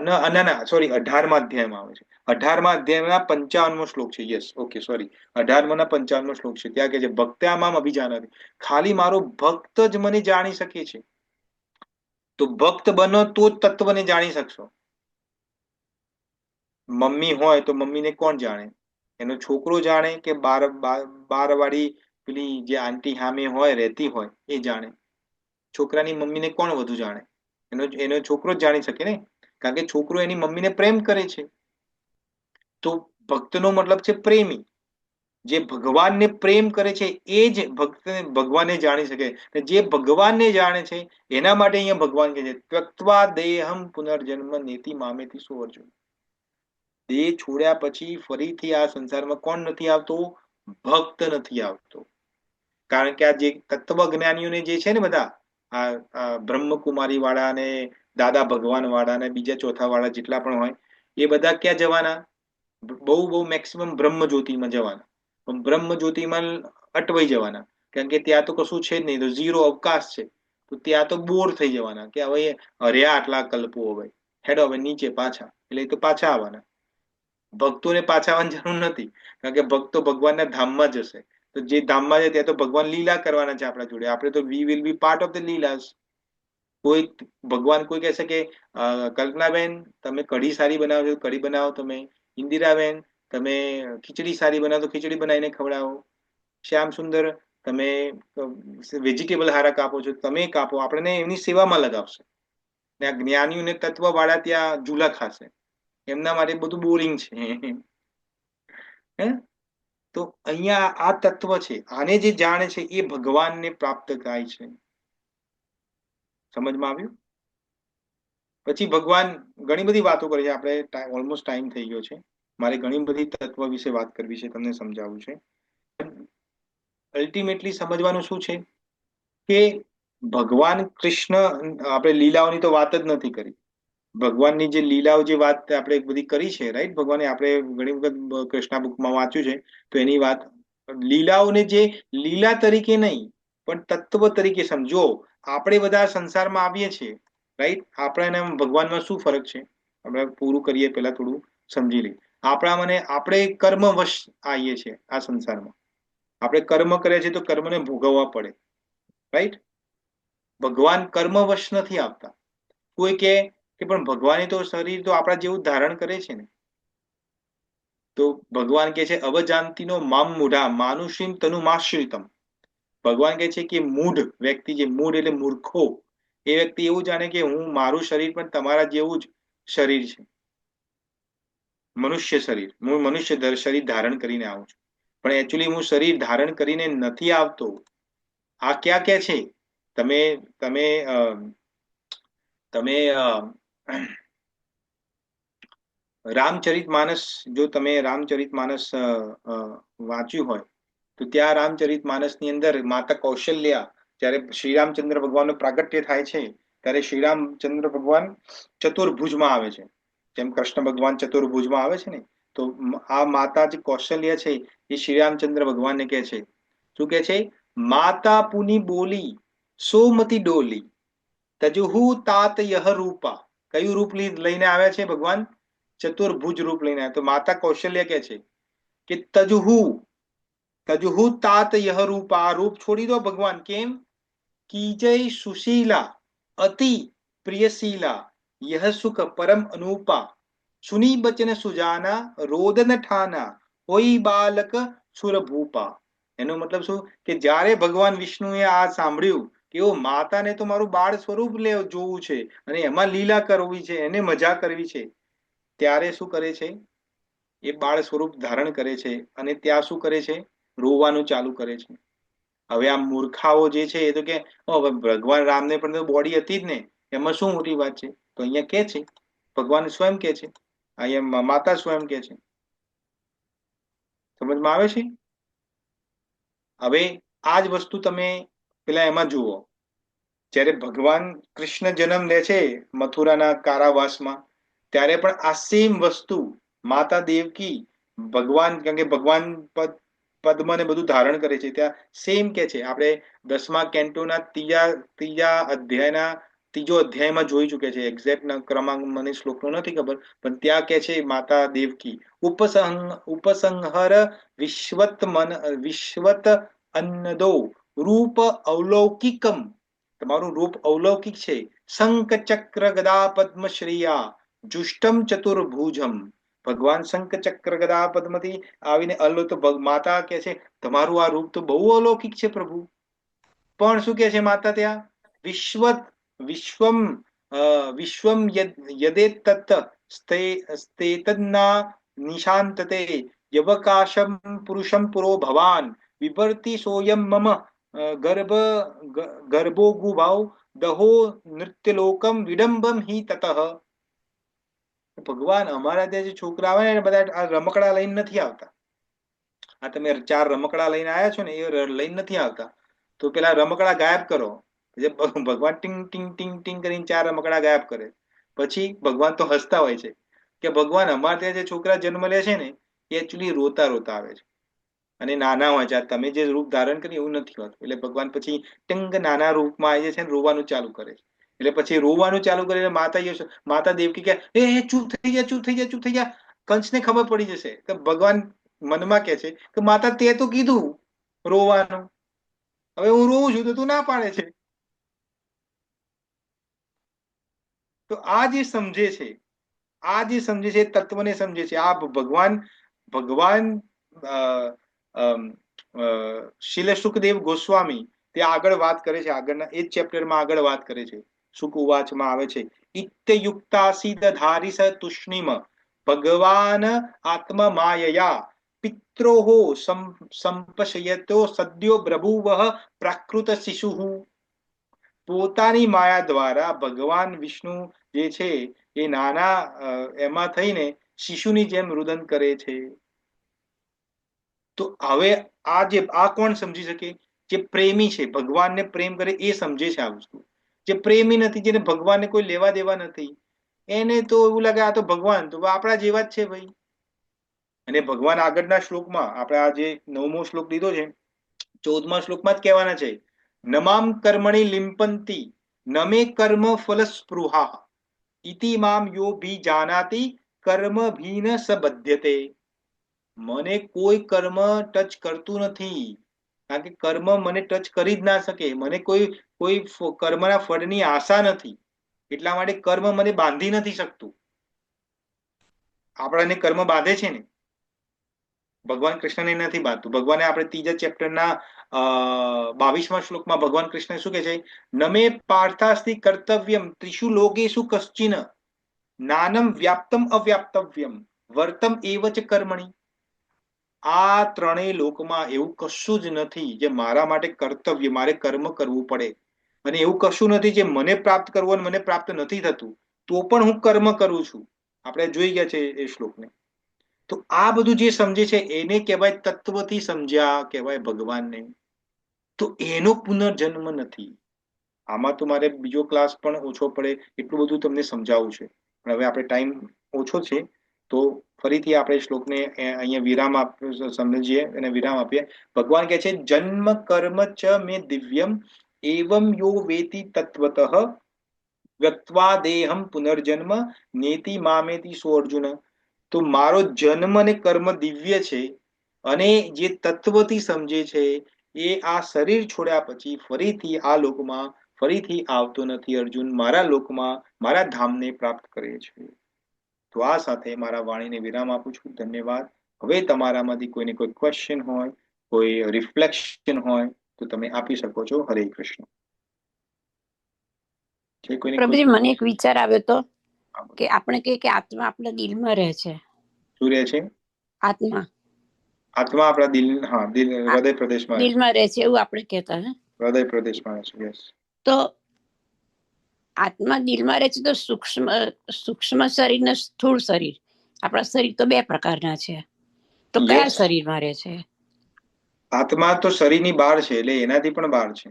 ના સોરી, 18મા અધ્યાયમાં આવે છે. 18મા અધ્યાયના 55મો શ્લોક છે. યસ, ઓકે, સોરી, 18માના 55મો શ્લોક છે. ત્યાં કે છે ભક્ત્યામામ અભિજાનાતિ, ખાલી મારો ભક્ત જ મને જાણી શકે છે. તો ભક્ત બનો તો જ તત્વને જાણી શકશો. મમ્મી હોય તો મમ્મીને કોણ જાણે? એનો છોકરો જાણે કે બારવાળી પેલી જે આંટી સામે હોય રહેતી હોય એ જાણે? છોકરાની મમ્મીને કોણ વધુ જાણે? એનો છોકરો જ જાણી શકે ને, કારણ કે છોકરો એની મમ્મીને પ્રેમ કરે છે. તો ભક્તનો મતલબ છે પ્રેમી. જે ભગવાનને પ્રેમ કરે છે એ જ ભગવાનને જાણી શકે. જે ભગવાનને જાણે છે એના માટે અહીંયા ભગવાન કહે છે ત્યક્ત્વા દેહમ પુનર્જન્મ નેતિ મામેતિ સો અર્જુન. દેહ છોડ્યા પછી ફરીથી આ સંસારમાં કોણ નથી આવતો? ભક્ત નથી આવતો. કારણ કે આ જે તત્વજ્ઞાનીઓને જે છે ને બધા આ બ્રહ્મકુમારી વાળા ને દાદા ભગવાન વાળા ને બીજા ચોથા વાળા જેટલા પણ હોય એ બધા ક્યાં જવાના? બહુ મેક્સિમમ બ્રહ્મ જ્યોતિમાં જવાના. પણ બ્રહ્મ જ્યોતિમાં અટવાઈ જવાના, કારણ કે ત્યાં તો કશું છે જ નહીં, તો ઝીરો અવકાશ છે. તો ત્યાં તો બોર થઈ જવાના કે હવે હર્યા આટલા કલ્પો, હવે હેડો હવે નીચે પાછા, એટલે તો પાછા આવવાના. ભક્તોને પાછા આવવાની જરૂર નથી, કારણ કે ભક્તો ભગવાનના ધામમાં જશે. તો જે ધામમાં છે ત્યાં તો ભગવાન લીલા કરવાના છે આપણા જોડે. આપણે તો we will be part of the લીલાસ. ભગવાન કોઈ કહેશે કે કલ્પનાબેન તમે કઢી સારી બનાવો છો, કઢી બનાવો. તમે ઇન્દિરાબેન તમે ખીચડી સારી બનાવો તો ખીચડી બનાવીને ખવડાવો. શ્યામ સુંદર તમે વેજીટેબલ હારા કાપો છો, તમે કાપો. આપણને એમની સેવામાં લગાવશે. ને આ જ્ઞાનીઓને તત્વ વાળા ત્યાં ઝૂલા ખાશે, એમના માટે બધું બોરિંગ છે. હે તો અહીંયા આ તત્વ છે, આને જે જાણે છે એ ભગવાનને પ્રાપ્ત થાય છે. સમજમાં આવ્યું? પછી ભગવાન ઘણી બધી વાતો કરે છે. આપણે ઓલમોસ્ટ ટાઈમ થઈ ગયો છે, મારે ઘણી બધી તત્વ વિશે વાત કરવી છે, તમને સમજાવવું છે. અલ્ટિમેટલી સમજવાનું શું છે કે ભગવાન કૃષ્ણ, આપણે લીલાઓની તો વાત જ નથી કરી. ભગવાનની જે લીલાઓ, જે વાત આપણે બધી કરી છે, રાઈટ, ભગવાને આપણે ઘણી વખત કૃષ્ણ બુકમાં વાંચ્યું છે, તો એની વાત, લીલાઓને જે લીલા તરીકે નહીં પણ તત્વ તરીકે સમજો. આપણે બધા સંસારમાં આવીએ છીએ, રાઈટ, આપણા ભગવાનમાં શું ફરક છે? આપણે પૂરું કરીએ પહેલા થોડું સમજી લઈએ. આપણે કર્મવશ આવીએ છીએ આ સંસારમાં. આપણે કર્મ કરીએ છીએ તો કર્મને ભોગવવા પડે, રાઈટ. ભગવાન કર્મવશ નથી આવતા. કોઈ કે પણ ભગવાને તો શરીર તો આપણા જેવું ધારણ કરે છે ને. તો ભગવાન કે છે અવજાનતીનો મામ મૂઢા માનુષીમ તનુમાશ્રિતમ. ભગવાન કહે છે કે મૂઢ વ્યક્તિ, જે મૂઢ એટલે મૂર્ખો, એ વ્યક્તિ એવું જાણે કે હું, મારું શરીર પણ તમારા જેવું જ શરીર છે, મનુષ્ય શરીર. હું મનુષ્ય શરીર ધારણ કરીને આવું છું, પણ એકચ્યુઅલી હું શરીર ધારણ કરીને નથી આવતો. આ ક્યાં કે છે? તમે તમે તમે રામચરિતમાનસ, જો તમે રામચરિતમાનસ વાંચ્યું હોય તો ત્યાં રામચરિતમાનસની અંદર માતા કૌશલ્યા, જ્યારે શ્રીરામચંદ્ર ભગવાનનું પ્રાગટ્ય થાય છે, ત્યારે શ્રીરામચંદ્ર ભગવાન ચતુર્ભુજમાં આવે છે. જેમ કૃષ્ણ ભગવાન ચતુર્ભુજમાં આવે છે ને, તો આ માતા જે કૌશલ્ય છે એ શ્રીરામચંદ્ર ભગવાનને કહે છે, શું કહે છે? માતા પુની બોલી સોમતી ડોલી તજુહુ તાત યહ રૂપા. કયું રૂપ લઈને આવ્યા છે ભગવાન? ચતુર્ભુજ રૂપ લઈને આવ્યા. તો માતા કૌશલ્ય કે છે કે તજુહુ તાત યહ રૂપા. આ રૂપ છોડી દો ભગવાન. કેમ? કીજય સુશીલા અતિ પ્રિયશીલા યહ સુખ પરમ અનુપા સુની બચન સુજાના રોદન ઠાના હોઈ બાલક સુરભૂપા. એનો મતલબ શું કે જ્યારે ભગવાન વિષ્ણુએ આ સાંભળ્યું કે ઓ માતાને તો મારું બાળ સ્વરૂપ જોવું છે અને એમાં લીલા કરવી છે, એને મજા કરવી છે, ત્યારે શું કરે છે? એ બાળ સ્વરૂપ ધારણ કરે છે અને ત્યાં શું કરે છે? રોવાનું ચાલુ કરે છે. હવે આ મૂર્ખાઓ જે છે એ તો કે ભગવાન રામને પણ તો બોડી હતી જ ને, એમાં શું મોટી વાત છે? તો અહીંયા કે છે, ભગવાન સ્વયં કે છે, અહીંયા માતા સ્વયં કે છે. સમજમાં આવે છે? હવે આ જ વસ્તુ તમે પેલા એમાં જુઓ, જ્યારે ભગવાન કૃષ્ણ જન્મ લે છે મથુરાના કારાવાસમાં, ત્યારે પણ આ સેમ વસ્તુ માતા દેવકી ભગવાન, કારણ કે ભગવાન પદ્મને બધું ધારણ કરે છે, ત્યાં સેમ કે છે. આપણે 10મા કેન્ટોના ત્રીજા અધ્યાયના ત્રીજો અધ્યાયમાં જોઈ ચુક્યા છે. એક્ઝેક્ટ ક્રમાંક મને શ્લોકનો નથી ખબર, પણ ત્યાં કે છે માતા દેવકી ઉપસંહર વિશ્વત અન્નદો રૂપ અવલૌકિકમ. તમારું રૂપ અવલૌકિક છે. શંખ ચક્ર ગદા પદ્મ શ્રેયા જુષ્ટમ ચતુર્ભુજમ. ભગવાન શંખ ચક્ર ગદા પદ્મથી આવીને તો માતા કે છે તમારું આ રૂપ તો બહુ અલૌકિક છે પ્રભુ. પણ શું કે છે માતા ત્યાં? વિશ્વમ યદેતત સ્તેતન્ના નિશાંતતે યવકાશમ પુરુષમ પુરો ભવાન વિભર્તિ સોયમ મમ ગર્ભો ગુભાવ દહો નૃત્યલોકમ વિડંબમ હિ તતઃ. ભગવાન અમારા ત્યાં જે છોકરા આવે ને બધા આ રમકડા લઈને નથી આવતા. આ તમે 4 રમકડા લઈને આવ્યા છો ને એ લઈને નથી આવતા. તો પેલા રમકડા ગાયબ કરો. ભગવાન ટિંગ ટિંગ ટિંગ ટિંગ કરીને 4 રમકડા ગાયબ કરે. પછી ભગવાન તો હસતા હોય છે કે ભગવાન અમારા ત્યાં જે છોકરા જન્મ લે છે ને એ એકચ્યુઅલી રોતા રોતા આવે છે અને નાના હોય છે. તમે જે રૂપ ધારણ કર્યું એવું નથી હોતું. એટલે ભગવાન પછી ટિંગ નાના રૂપમાં આવી જાય છે અને રોવાનું ચાલુ કરે છે. એટલે પછી રોવાનું ચાલુ કરીને માતા દેવકી કે એ ચૂપ થઈ જા, ચૂપ થઈ જા, ચૂપ થઈ જા. કંસને ખબર પડી જશે. તો ભગવાન મનમાં કે છે કે માતા તે તો કીધું રોવાનું, હવે હું રોઉં છું તો તું ના પાડે છે. તો આ જે સમજે છે, તત્વને સમજે છે. આ ભગવાન શીલ સુખદેવ ગોસ્વામી તે આગળ વાત કરે છે, આગળના એ જ ચેપ્ટરમાં આગળ વાત કરે છે. સુખ ઉવાચમાં આવે છે इत्युक्तासि दधारि स तुष्णीम भगवान आत्मा मायया पित्रोः संपशयतो सद्यो ब्रभुवः प्राकृत शिशुः। પોતાની માયા દ્વારા ભગવાન વિષ્ણુ જે છે એ નાના એમાં થઈને શિશુની જેમ રુદન કરે છે। તો હવે આ કોણ સમજી શકે? જે પ્રેમી છે, ભગવાનને પ્રેમ કરે એ સમજે છે આ વસ્તુ। જે પ્રેમી નથી, જેને ભગવાનને કોઈ લેવા દેવા નથી, એને તો એવું લાગે આ તો ભગવાન તો આપણા જેવા જ છે ભાઈ। અને ભગવાન આગળના શ્લોકમાં, આપણે આ જે 9મો શ્લોક લીધો છે, 14મા શ્લોકમાં જ કહેવાના છે, નમામ કર્મણિ લિંપંતિ નમે કર્મ ફલ સ્પૃહા ઇતિ મામ યો ભી જાનાતિ કર્મ ભીન સબધ્યતે। મને કોઈ કર્મ ટચ કરતું નથી, કારણ કે કર્મ મને ટચ કરી જ ના શકે, મને કોઈ કર્મના ફળની આશા નથી, એટલા માટે કર્મ મને બાંધી નથી શકતું। આપણાને કર્મ બાંધે છે ને, ભગવાન કૃષ્ણને નથી બાંધતું। ભગવાને આપણે 3જા ચેપ્ટરના 22મા શ્લોકમાં ભગવાન કૃષ્ણ શું કહે છે? નમે પાર્થાસ્તિ કર્તવ્યમ ત્રિષુ લોકેષુ કશ્ચિન નાનમ વ્યાપ્તમ અવ્યાપ્તવ્યમ વર્તમ એવ ચ કર્મણિ। આ ત્રણેય લોકમાં એવું કશું જ નથી જે મારા માટે કર્તવ્ય, મારે કર્મ કરવું પડે, અને એવું કશું નથી જે મને પ્રાપ્ત કરવું અને મને પ્રાપ્ત નથી થતું તો પણ હું કર્મ કરું છું। આપણે જોઈ ગયા છે એ શ્લોકને। તો આ બધું જે સમજે છે એને કહેવાય તત્વથી સમજ્યા કહેવાય ભગવાનને। તો એનો પુનર્જન્મ નથી। આમાં તો મારે બીજો ક્લાસ પણ ઓછો પડે એટલું બધું તમને સમજાવવું છે, પણ હવે આપણે ટાઈમ ઓછો છે તો ફરીથી આપણે શ્લોકને અહીંયા વિરામ સમજીએ અને વિરામ આપીએ। ભગવાન કહે છે જન્મ કર્મ ચ મે દિવ્યમ એવમ યો વેતિ તત્વતઃ વ્યક્ત્વા દેહમ પુનર્જન્મ નેતિ મામેતિ સો અર્જુન। તો મારો જન્મ અને કર્મ દિવ્ય છે, અને જે તત્વથી સમજે છે એ આ શરીર છોડ્યા પછી ફરીથી આ લોકમાં ફરીથી આવતો નથી અર્જુન, મારા લોકમાં મારા ધામને પ્રાપ્ત કરે છે। તો આ સાથે મારા વાણીને વિરામ આપું છું। ધન્યવાદ। હવે તમારામાંથી કોઈને કોઈ ક્વેશ્ચન હોય, કોઈ રિફ્લેક્શન હોય તો તમે આપી શકો છો। હરે કૃષ્ણ। પ્રભુજી, મને એક વિચાર આવ્યો તો કે આપણે કહીએ કે આત્મા આપણા દિલમાં રહે છે। શું રહે છે? આત્મા આપણા દિલ, હા, હૃદય પ્રદેશમાં દિલમાં રહે છે એવું આપણે કહેતા હે, હૃદય પ્રદેશમાં રહે છે। યસ। તો આત્મા દિલમાં રહે છે તો સૂક્ષ્મ શરીર ને સ્થૂળ શરીર, આપણા શરીર તો 2 પ્રકારના છે, તો કયા શરીરમાં રહે છે? આત્મા તો શરીરની બહાર છે, એટલે એનાથી પણ બહાર છે।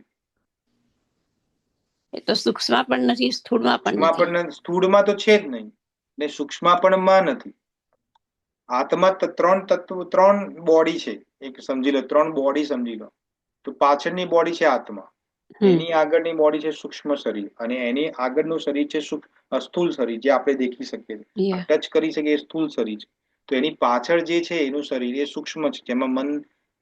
એ તો સૂક્ષ્મ પણ નથી, સ્થૂળમાં પણ નથી। સ્થૂળમાં તો છે જ નહીં ને સૂક્ષ્મ પણ માં નથી। આત્મા 3 બોડી છે, એક સમજી લો, 3 બોડી સમજી લો। તો પાછળની બોડી છે આત્મા, એની આગળની બોડી છે સૂક્ષ્મ શરીર, અને એની આગળનું શરીર છે સ્થૂળ શરીર, જે આપણે દેખી શકીએ, ટચ કરી શકીએ, એ સ્થૂળ શરીર છે। તો એની પાછળ જે છે એનું શરીર એ સૂક્ષ્મ છે, જેમાં મન,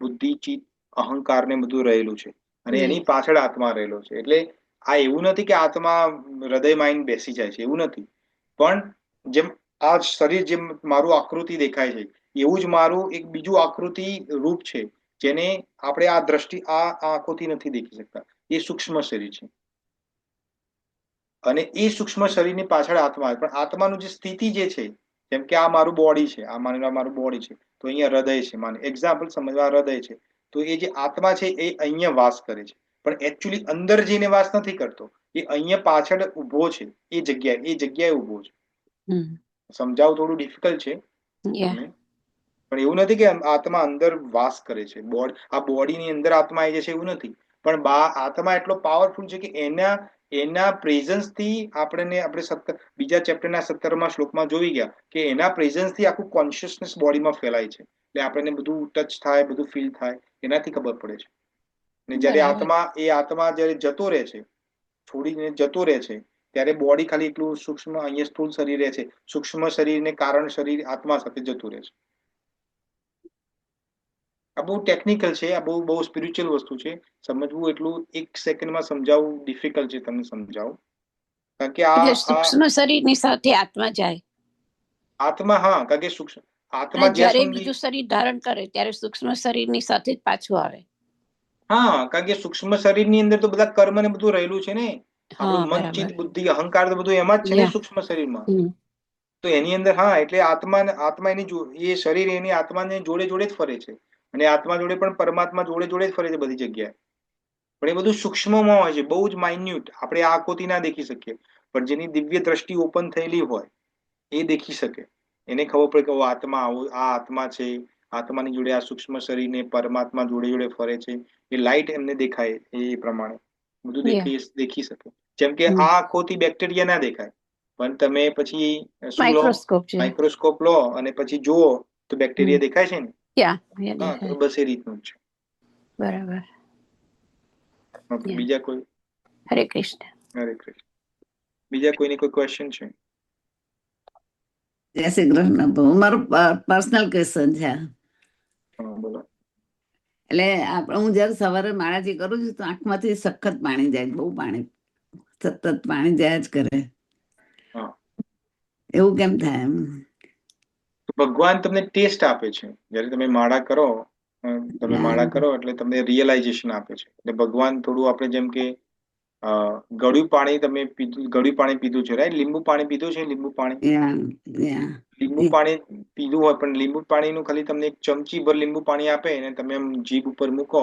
બુદ્ધિ, ચિત્ત, અહંકાર ને બધું રહેલું છે, અને એની પાછળ આત્મા રહેલો છે। એટલે આ એવું નથી કે આત્મા હૃદયમાં આવીને બેસી જાય છે, એવું નથી, પણ જેમ આ શરીર, જેમ મારું આકૃતિ દેખાય છે એવું જ મારું એક બીજું આકૃતિ રૂપ છે, જેને આપણે આ દ્રષ્ટિ, આ આંખોથી નથી દેખી શકતા, એ સૂક્ષ્મ શરીર છે। અને એ સૂક્ષ્મ શરીરની પાછળ આત્મા, પણ આત્માનું જે સ્થિતિ જે છે, જેમ કે આ મારું બોડી છે, આ માની લો મારું બોડી છે, તો અહીંયા હૃદય છે, માને એક્ઝામ્પલ સમજવા, હૃદય છે, તો એ જે આત્મા છે એ અહીંયા વાસ કરે છે, પણ એકચ્યુઅલી અંદર જઈને વાસ નથી કરતો, એ અહીંયા પાછળ ઉભો છે, એ જગ્યાએ ઉભો છે। સમજાવવું થોડું ડિફિકલ્ટ છે તમને, પણ એવું નથી કે આત્મા અંદર વાસ કરે છે, આ બોડીની અંદર આત્મા આવી જશે એવું નથી, પણ આત્મા એટલો પાવરફુલ છે કે એના પ્રેઝન્સ થી આપણે બીજા ચેપ્ટરના 17મા શ્લોકમાં જોઈ ગયા કે એના પ્રેઝન્સ થી આખું કોન્શિયસનેસ બોડીમાં ફેલાય છે, એટલે આપણને બધું ટચ થાય, બધું ફીલ થાય, એનાથી ખબર પડે છે। ને જયારે આત્મા જયારે જતો રહે છે, છોડીને જતો રહે છે, ત્યારે બોડી ખાલી એટલું સૂક્ષ્મ, અહીંયા સ્થૂળ શરીર રહે છે, સૂક્ષ્મ શરીરને કારણ શરીર આત્મા સાથે જતું રહે છે। આ બહુ ટેકનિકલ છે, આ બહુ સ્પિરિચ્યુઅલ વસ્તુ છે, સમજવું એટલું 1 સેકન્ડમાં સમજાવવું ડિફિકલ્ટ છે તમને સમજાવવું, કારણ કે આ સૂક્ષ્મ શરીરની સાથે આત્મા જાય, આત્મા, હા, કારણ કે સૂક્ષ્મ આત્મા જ્યારે બીજું શરીર ધારણ કરે ત્યારે સૂક્ષ્મ શરીરની સાથે જ પાછું આવે। હા, કારણ કે સૂક્ષ્મ શરીરની અંદર તો બધા કર્મ ને બધું રહેલું છે ને, હા આપણું મન, ચિત્ત, બરાબર. બુદ્ધિ, અહંકાર તો બધું એમાં જ છે ને, યા. સૂક્ષ્મ શરીરમાં. હમ. તો એની અંદર હા, એટલે આત્મા એ શરીર એની આત્માને જોડે જોડે જ ફરે છે, અને આત્મા જોડે પણ પરમાત્મા જોડે જોડે જ ફરે છે બધી જગ્યાએ. પણ એ બધું સૂક્ષ્મમાં હોય છે, બહુ જ માઇન્યુટ, આપણે આ આંખોથી ના દેખી શકીએ, પણ જેની દિવ્ય દ્રષ્ટિ ઓપન થયેલી હોય એ દેખી શકે. એને ખબર પડે કે આત્મા આ આત્મા છે, આત્માની જોડે આ સૂક્ષ્મ શરીરને પરમાત્મા જોડે જોડે ફરે છે. એ લાઈટ એમને દેખાય એ પ્રમાણે બધું યા. દેખી શકે. જેમ કે આ આંખોથી બેક્ટેરિયા ના દેખાય, પણ તમે પછી શું લો, માઇક્રોસ્કોપ છે. માઇક્રોસ્કોપ લો અને પછી જુઓ તો બેક્ટેરિયા દેખાય છે ને. યા. યા હા, તો દેખાય. બસ એ રીતનું જ છે. બરાબર. ઓકે, યા. બીજા કોઈ? હરે કૃષ્ણ. હરે કૃષ્ણ. બીજા કોઈને કોઈ ક્વેશ્ચન છે? જય શ્રી કૃષ્ણ પ્રભુ. મારો પર્સનલ ક્વેશ્ચન છે આ. હા, બોલો. એટલે હું જયારે સવારે માળાજી કરું છું તો આંખમાંથી સખત પાણી જાય, બહુ પાણી, સતત પાણી જાય જ કરે. હા, એવું કેમ થાય એમ? તો ભગવાન તમને ટેસ્ટ આપે છે. જ્યારે તમે માળા કરો, એટલે તમને રિયલાઇઝેશન આપે છે. એટલે ભગવાન થોડું, આપણે જેમ કે ગળ્યું પાણી તમે પીધું, ગળ્યું પાણી પીધું છે, રાઈટ? લીંબુ પાણી પીધું છે, લીંબુ પાણી. લીંબુ પાણી પીધું હોય, પણ લીંબુ પાણીનું ખાલી તમને એક ચમચી ભર લીંબુ પાણી આપે અને તમે એમ જીભ ઉપર મૂકો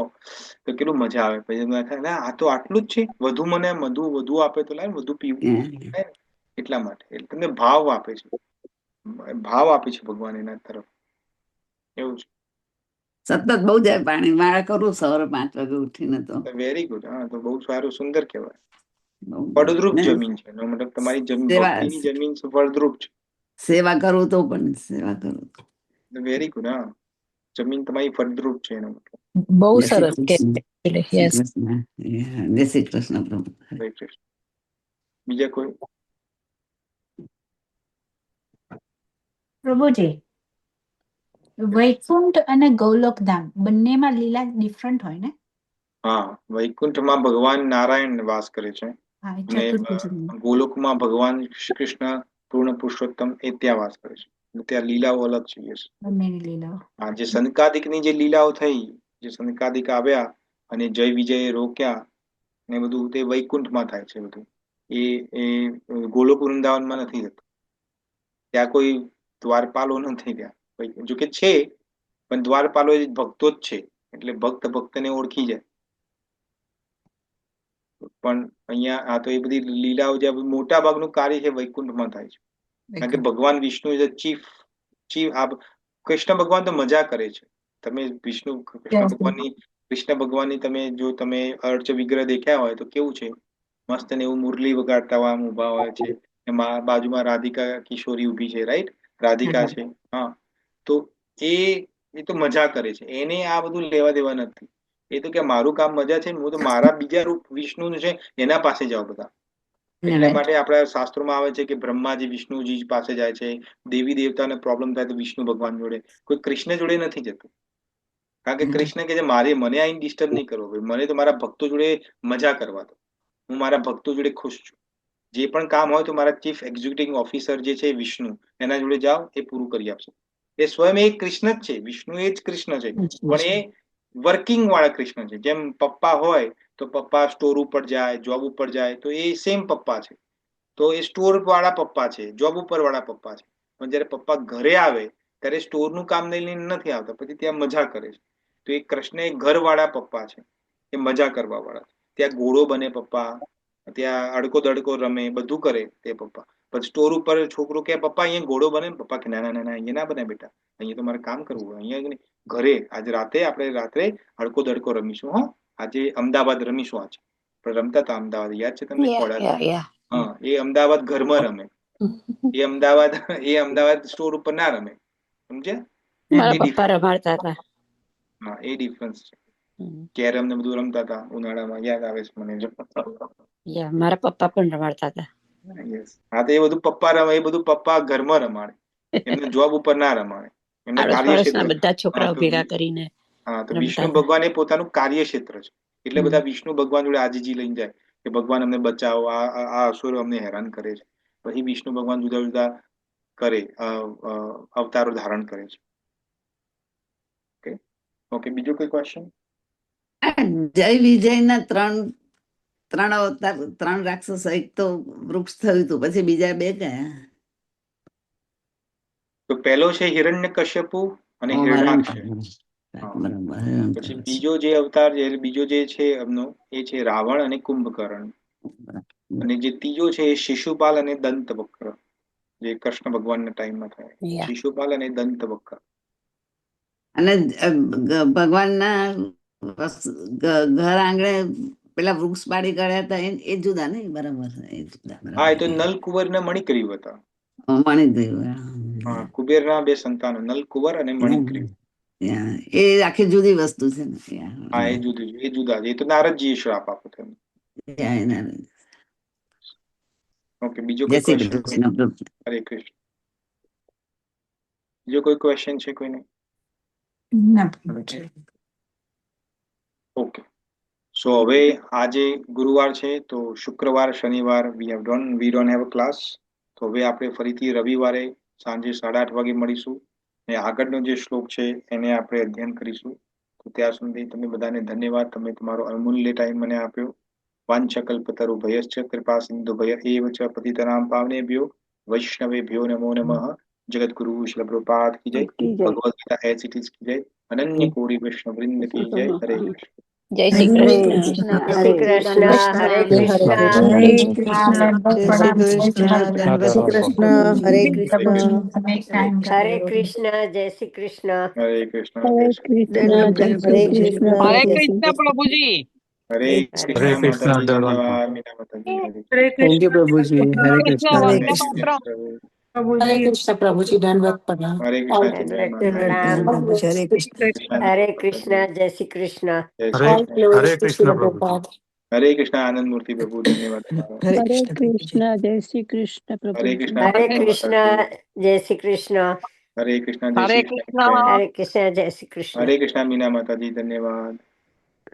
તો કેટલું મજા આવે. પછી તમને થાય, ના, આ તો આટલું જ છે, વધુ મને વધુ આપે તો લાય વધુ પીવું. એટલા માટે એટલે તમને ભાવ આપે છે, ભાવ આપે છે ભગવાન એના તરફ. એવું છે. સતત બહુ જાય પાણી. માળા કરું સવારે 5 વાગે ઉઠીને તો. Very good. હા, તો બહુ સારું, સુંદર કહેવાય. બહુ ફળદ્રુપ ને જમીન છે. એનો મતલબ તમારી જમીન, સેવા ભક્તિની જમીન ફળદ્રુપ છે. સેવા કરું તો પણ સેવા કરું. Very good. હા, જમીન તમારી ફળદ્રુપ છે એનો મતલબ. બહુ જય શ્રી સરસ કે કૃષ્ણ. શ્રી કૃષ્ણ. જય શ્રી કૃષ્ણ પ્રભુ. હરે કૃષ્ણ. બીજા કોઈ? પ્રભુજી, વૈકુંઠ અને ગોલોકધામ બંનેમાં લીલા ડિફરન્ટ હોય ને? હા, વૈકુંઠમાં ભગવાન નારાયણ વાસ કરે છે હા, એ અને ચતુર્ભુજ. ગોલોકમાં ભગવાન શ્રી કૃષ્ણ પૂર્ણ પુરુષોત્તમ એ ત્યાં વાસ કરે છે. ત્યાં લીલાઓ અલગ છે. Yes. બંનેની લીલાઓ. હા, જે સનકાદિકની જે લીલાઓ થઈ, જે સનકાદિક આવ્યા અને જય વિજય રોક્યા ને બધું, તે વૈકુંઠમાં થાય છે બધું. એ ગોલોક વૃંદાવનમાં નથી થતું. ત્યાં કોઈ દ્વારપાલો નથી ત્યાં. જોકે છે, પણ દ્વારપાલો એ ભક્તો જ છે, એટલે ભક્ત ભક્તને ઓળખી જાય. પણ અહીંયા આ તો એ બધી લીલાઓ, જે મોટા ભાગનું કાર્ય છે વૈકુંઠમાં થાય છે. કારણ કે ભગવાન વિષ્ણુ ઇઝ ચીફ. કૃષ્ણ ભગવાન તો મજા કરે છે. તમે કૃષ્ણ ભગવાનની તમે અર્ચ વિગ્રહ દેખ્યા હોય તો કેવું છે, મસ્ત ને એવું મુરલી વગાડતા હોય, આમ ઉભા હોય છે. એમાં બાજુમાં રાધિકા કિશોરી ઉભી છે, રાઈટ? રાધિકા છે. હા, તો એ તો મજા કરે છે. એને આ બધું લેવા દેવા નથી. એ તો કે મારું કામ મજા છે, હું તો મારા બીજા રૂપ વિષ્ણુ છે એના પાસે જાઉં બધા. એટલા માટે આપણા શાસ્ત્રોમાં આવે છે કે બ્રહ્માજી વિષ્ણુજી પાસે જાય છે, દેવી દેવતાને પ્રોબ્લેમ થાય તો વિષ્ણુ ભગવાન જોડે. કોઈ કૃષ્ણ જોડે નથી જતું. કારણ કે કૃષ્ણ કે મને આઈને ડિસ્ટર્બ નહીં કરવો, મને તો મારા ભક્તો જોડે મજા કરવા દો. હું મારા ભક્તો જોડે ખુશ છું. જે પણ કામ હોય તો મારા ચીફ એક્ઝિક્યુટિવ ઓફિસર જે છે વિષ્ણુ, એના જોડે જાઓ, એ પૂરું કરી આપશે. એ સ્વયં એક કૃષ્ણ જ છે. વિષ્ણુ એ જ કૃષ્ણ છે, પણ એ વર્કિંગ વાળા કૃષ્ણ છે. જેમ પપ્પા હોય તો પપ્પા સ્ટોર ઉપર જાય, જોબ ઉપર જાય, તો એ સેમ પપ્પા છે. તો એ સ્ટોર વાળા પપ્પા છે, જોબ ઉપર વાળા પપ્પા છે. પણ જયારે પપ્પા ઘરે આવે ત્યારે સ્ટોરનું કામ લઈને નથી આવતા, પછી ત્યાં મજા કરે છે. તો એ કૃષ્ણ એ ઘર વાળા પપ્પા છે, એ મજા કરવા વાળા. ત્યાં ઘોડો બને પપ્પા, ત્યાં અડકો દડકો રમે, બધું કરે તે પપ્પા. પછી સ્ટોર ઉપર છોકરો કે પપ્પા અહીંયા ઘોડો બને, પપ્પા કે ના ના ના, અહીંયા ના બને બેટા, અહીંયા તો મારે કામ કરવું હોય. અહીંયા ઘરે આજે આપણે રાત્રે અડકો દડકો રમીશું. હો, આજે અમદાવાદ રમીશું. આજે પણ રમતા હતા અમદાવાદ, યાદ છે તમને? ખોડા. હા, એ અમદાવાદ ઘરમાં રમે. એ અમદાવાદ સ્ટોર ઉપર ના રમે. સમજ્યા? મારા પપ્પા રમાડતા હતા. હા, એ ડિફરન્સ છે. કેરમ ને બધું રમતા હતા ઉનાળામાં, યાદ આવે છે મને. મારા પપ્પા પણ રમાડતા હતા. હા, તો એ બધું પપ્પા રમે, એ બધું પપ્પા ઘરમાં રમાડે. એમને જોબ ઉપર ના રમાડે. એમના કાર્યક્ષેત્ર. બધા છોકરાઓ ભેગા કરીને. હા, તો વિષ્ણુ ભગવાન એ પોતાનું કાર્યક્ષેત્ર છે. એટલે બધા વિષ્ણુ ભગવાન જોડે આજીજી લઈને જાય કે ભગવાન અમને બચાવો, આ અસુરો અમને હેરાન કરે છે. પછી વિષ્ણુ ભગવાન જુદા જુદા કરે, અવતારો ધારણ કરે છે. ઓકે, બીજું કોઈ ક્વેશ્ચન? જય વિજયના 3 3 અવતાર 3 રાક્ષસ એક તો વૃક્ષ થયું હતું, પછી બીજા 2 કયા? તો પહેલો છે હિરણ્યકશ્યપુ અને હિરણાક્ષ. હા. બરાબર. પછી બીજો જે અવતાર છે, બીજો જે છે એમનો એ છે રાવણ અને કુંભકર્ણ. અને જે ત્રીજો છે એ શિશુપાલ અને દંતવક્ર, જે કૃષ્ણ ભગવાનના ટાઈમમાં થાય. Yeah. શિશુપાલ અને દંતવક્ર. અને ભગવાનના ઘર આંગણે પેલા વૃક્ષ પાડી ગયા હતા એ જુદા નહીં? બરાબર, એ જુદા. હા, એ તો નલકુંવર ને મણિગ્રીવ હતા. મણિગ્રીવ. હા, કુબેરના 2 સંતાનો નલકુંવર અને મણિગ્રીવ. એ આખી જુદી વસ્તુ છે ને. હા, એ જુદું એ જુદા છે. એ તો નારદજીએ શ્રાપ આપ્યો હતો. ઓકે, બીજો જય કોઈ શ્રી ક્વેશ્ચન? કૃષ્ણ. હરે કૃષ્ણ. બીજો કોઈ ક્વેશ્ચન છે કોઈને? ના ઓકે, સો હવે આજે ગુરુવાર છે, તો શુક્રવાર શનિવાર we don't have a class. તો હવે આપણે ફરીથી રવિવારે સાંજે 8:30 વાગે મળીશું અને આગળનો જે શ્લોક છે એને આપણે અધ્યયન કરીશું. તો ત્યાં સુધી તમે બધાને ધન્યવાદ, તમે તમારો અમૂલ્ય ટાઈમ મને આપ્યો. વાંછકલ્પતરુભયશ્ચ કૃપા સિંધુભય એવ ચ પતિતનાં પાવનેભ્યો વૈષ્ણવેભ્યો નમો નમઃ. જગતગુરુ શ્રીલ પ્રભુપાદ કી જય. Bhagavad Gita as it is કી જય. અનન્ય કોટિ વૈષ્ણવ વૃંદ કી જય. હરે કૃષ્ણ. જય શ્રી હરે કૃષ્ણ. જય શ્રી કૃષ્ણ. હરે કૃષ્ણ. હરે કૃષ્ણ. જય શ્રી કૃષ્ણ. દંડવત પ્રણામ. હરે કૃષ્ણ. હરે કૃષ્ણ. જય શ્રી કૃષ્ણ. હરે કૃષ્ણ. હરે જય શ્રી કૃષ્ણ, દંડવત જય હરે શ્રી કૃષ્ણ. કૃષ્ણ. હરે હરે કૃષ્ણ. કૃષ્ણ પ્રભુજી. હરે હરે કૃષ્ણ કૃષ્ણ. માતાજી, ધન્યવાદ. ધન્યવાદ મીના માતાજી. હરે હરે થેન્ક યુ પ્રભુજી. હરે કૃષ્ણ, કૃષ્ણ. વંદે માતરમ. હરે કૃષ્ણ પ્રભુજી, દંડવત પ્રણામ. હરે કૃષ્ણ. જય દંડવત માતા. હરે પ્રણામ. પ્રભુજી હરે કૃષ્ણ. કૃષ્ણ. હરે કૃષ્ણ. જય શ્રી કૃષ્ણ. જય હરે શ્રી કૃષ્ણ. હરે કૃષ્ણ પ્રભુ. પ્રભુપાદ. હરે કૃષ્ણ આનંદ મૂર્તિ પ્રભુ, ધન્યવાદ તમારો. હરે હરે કૃષ્ણ પ્રભુજી. કૃષ્ણ, જય શ્રી કૃષ્ણ હરે પ્રભુજી. કૃષ્ણ હરે મીના કૃષ્ણ. માતાજી. જય શ્રી કૃષ્ણ. હરે કૃષ્ણ. જય હરે શ્રી કૃષ્ણ. કૃષ્ણ. હરે કૃષ્ણ. જય શ્રી કૃષ્ણ. હરે કૃષ્ણ મીના માતાજી, ધન્યવાદ.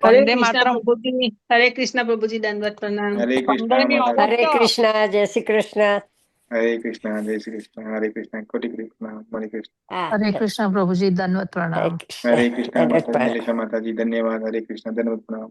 વંદે માતરમ પ્રભુજી. હરે કૃષ્ણ પ્રભુજી, દંડવત પ્રણામ. હરે કૃષ્ણ મંગળની માતાજી. હરે કૃષ્ણ. જય શ્રી કૃષ્ણ. હરે કૃષ્ણ. જય શ્રી કૃષ્ણ. હરે કૃષ્ણ. કોટી કૃષ્ણ. હરે કૃષ્ણ. હા, હરે કૃષ્ણ પ્રભુજી, દંડવત હરે પ્રણામ. કૃષ્ણ. હરે કૃષ્ણ દંડવત માતાજી, પ્રણામ. નિલેશા માતાજી, ધન્યવાદ. હરે કૃષ્ણ. ધન્યવાદ પ્રણામ.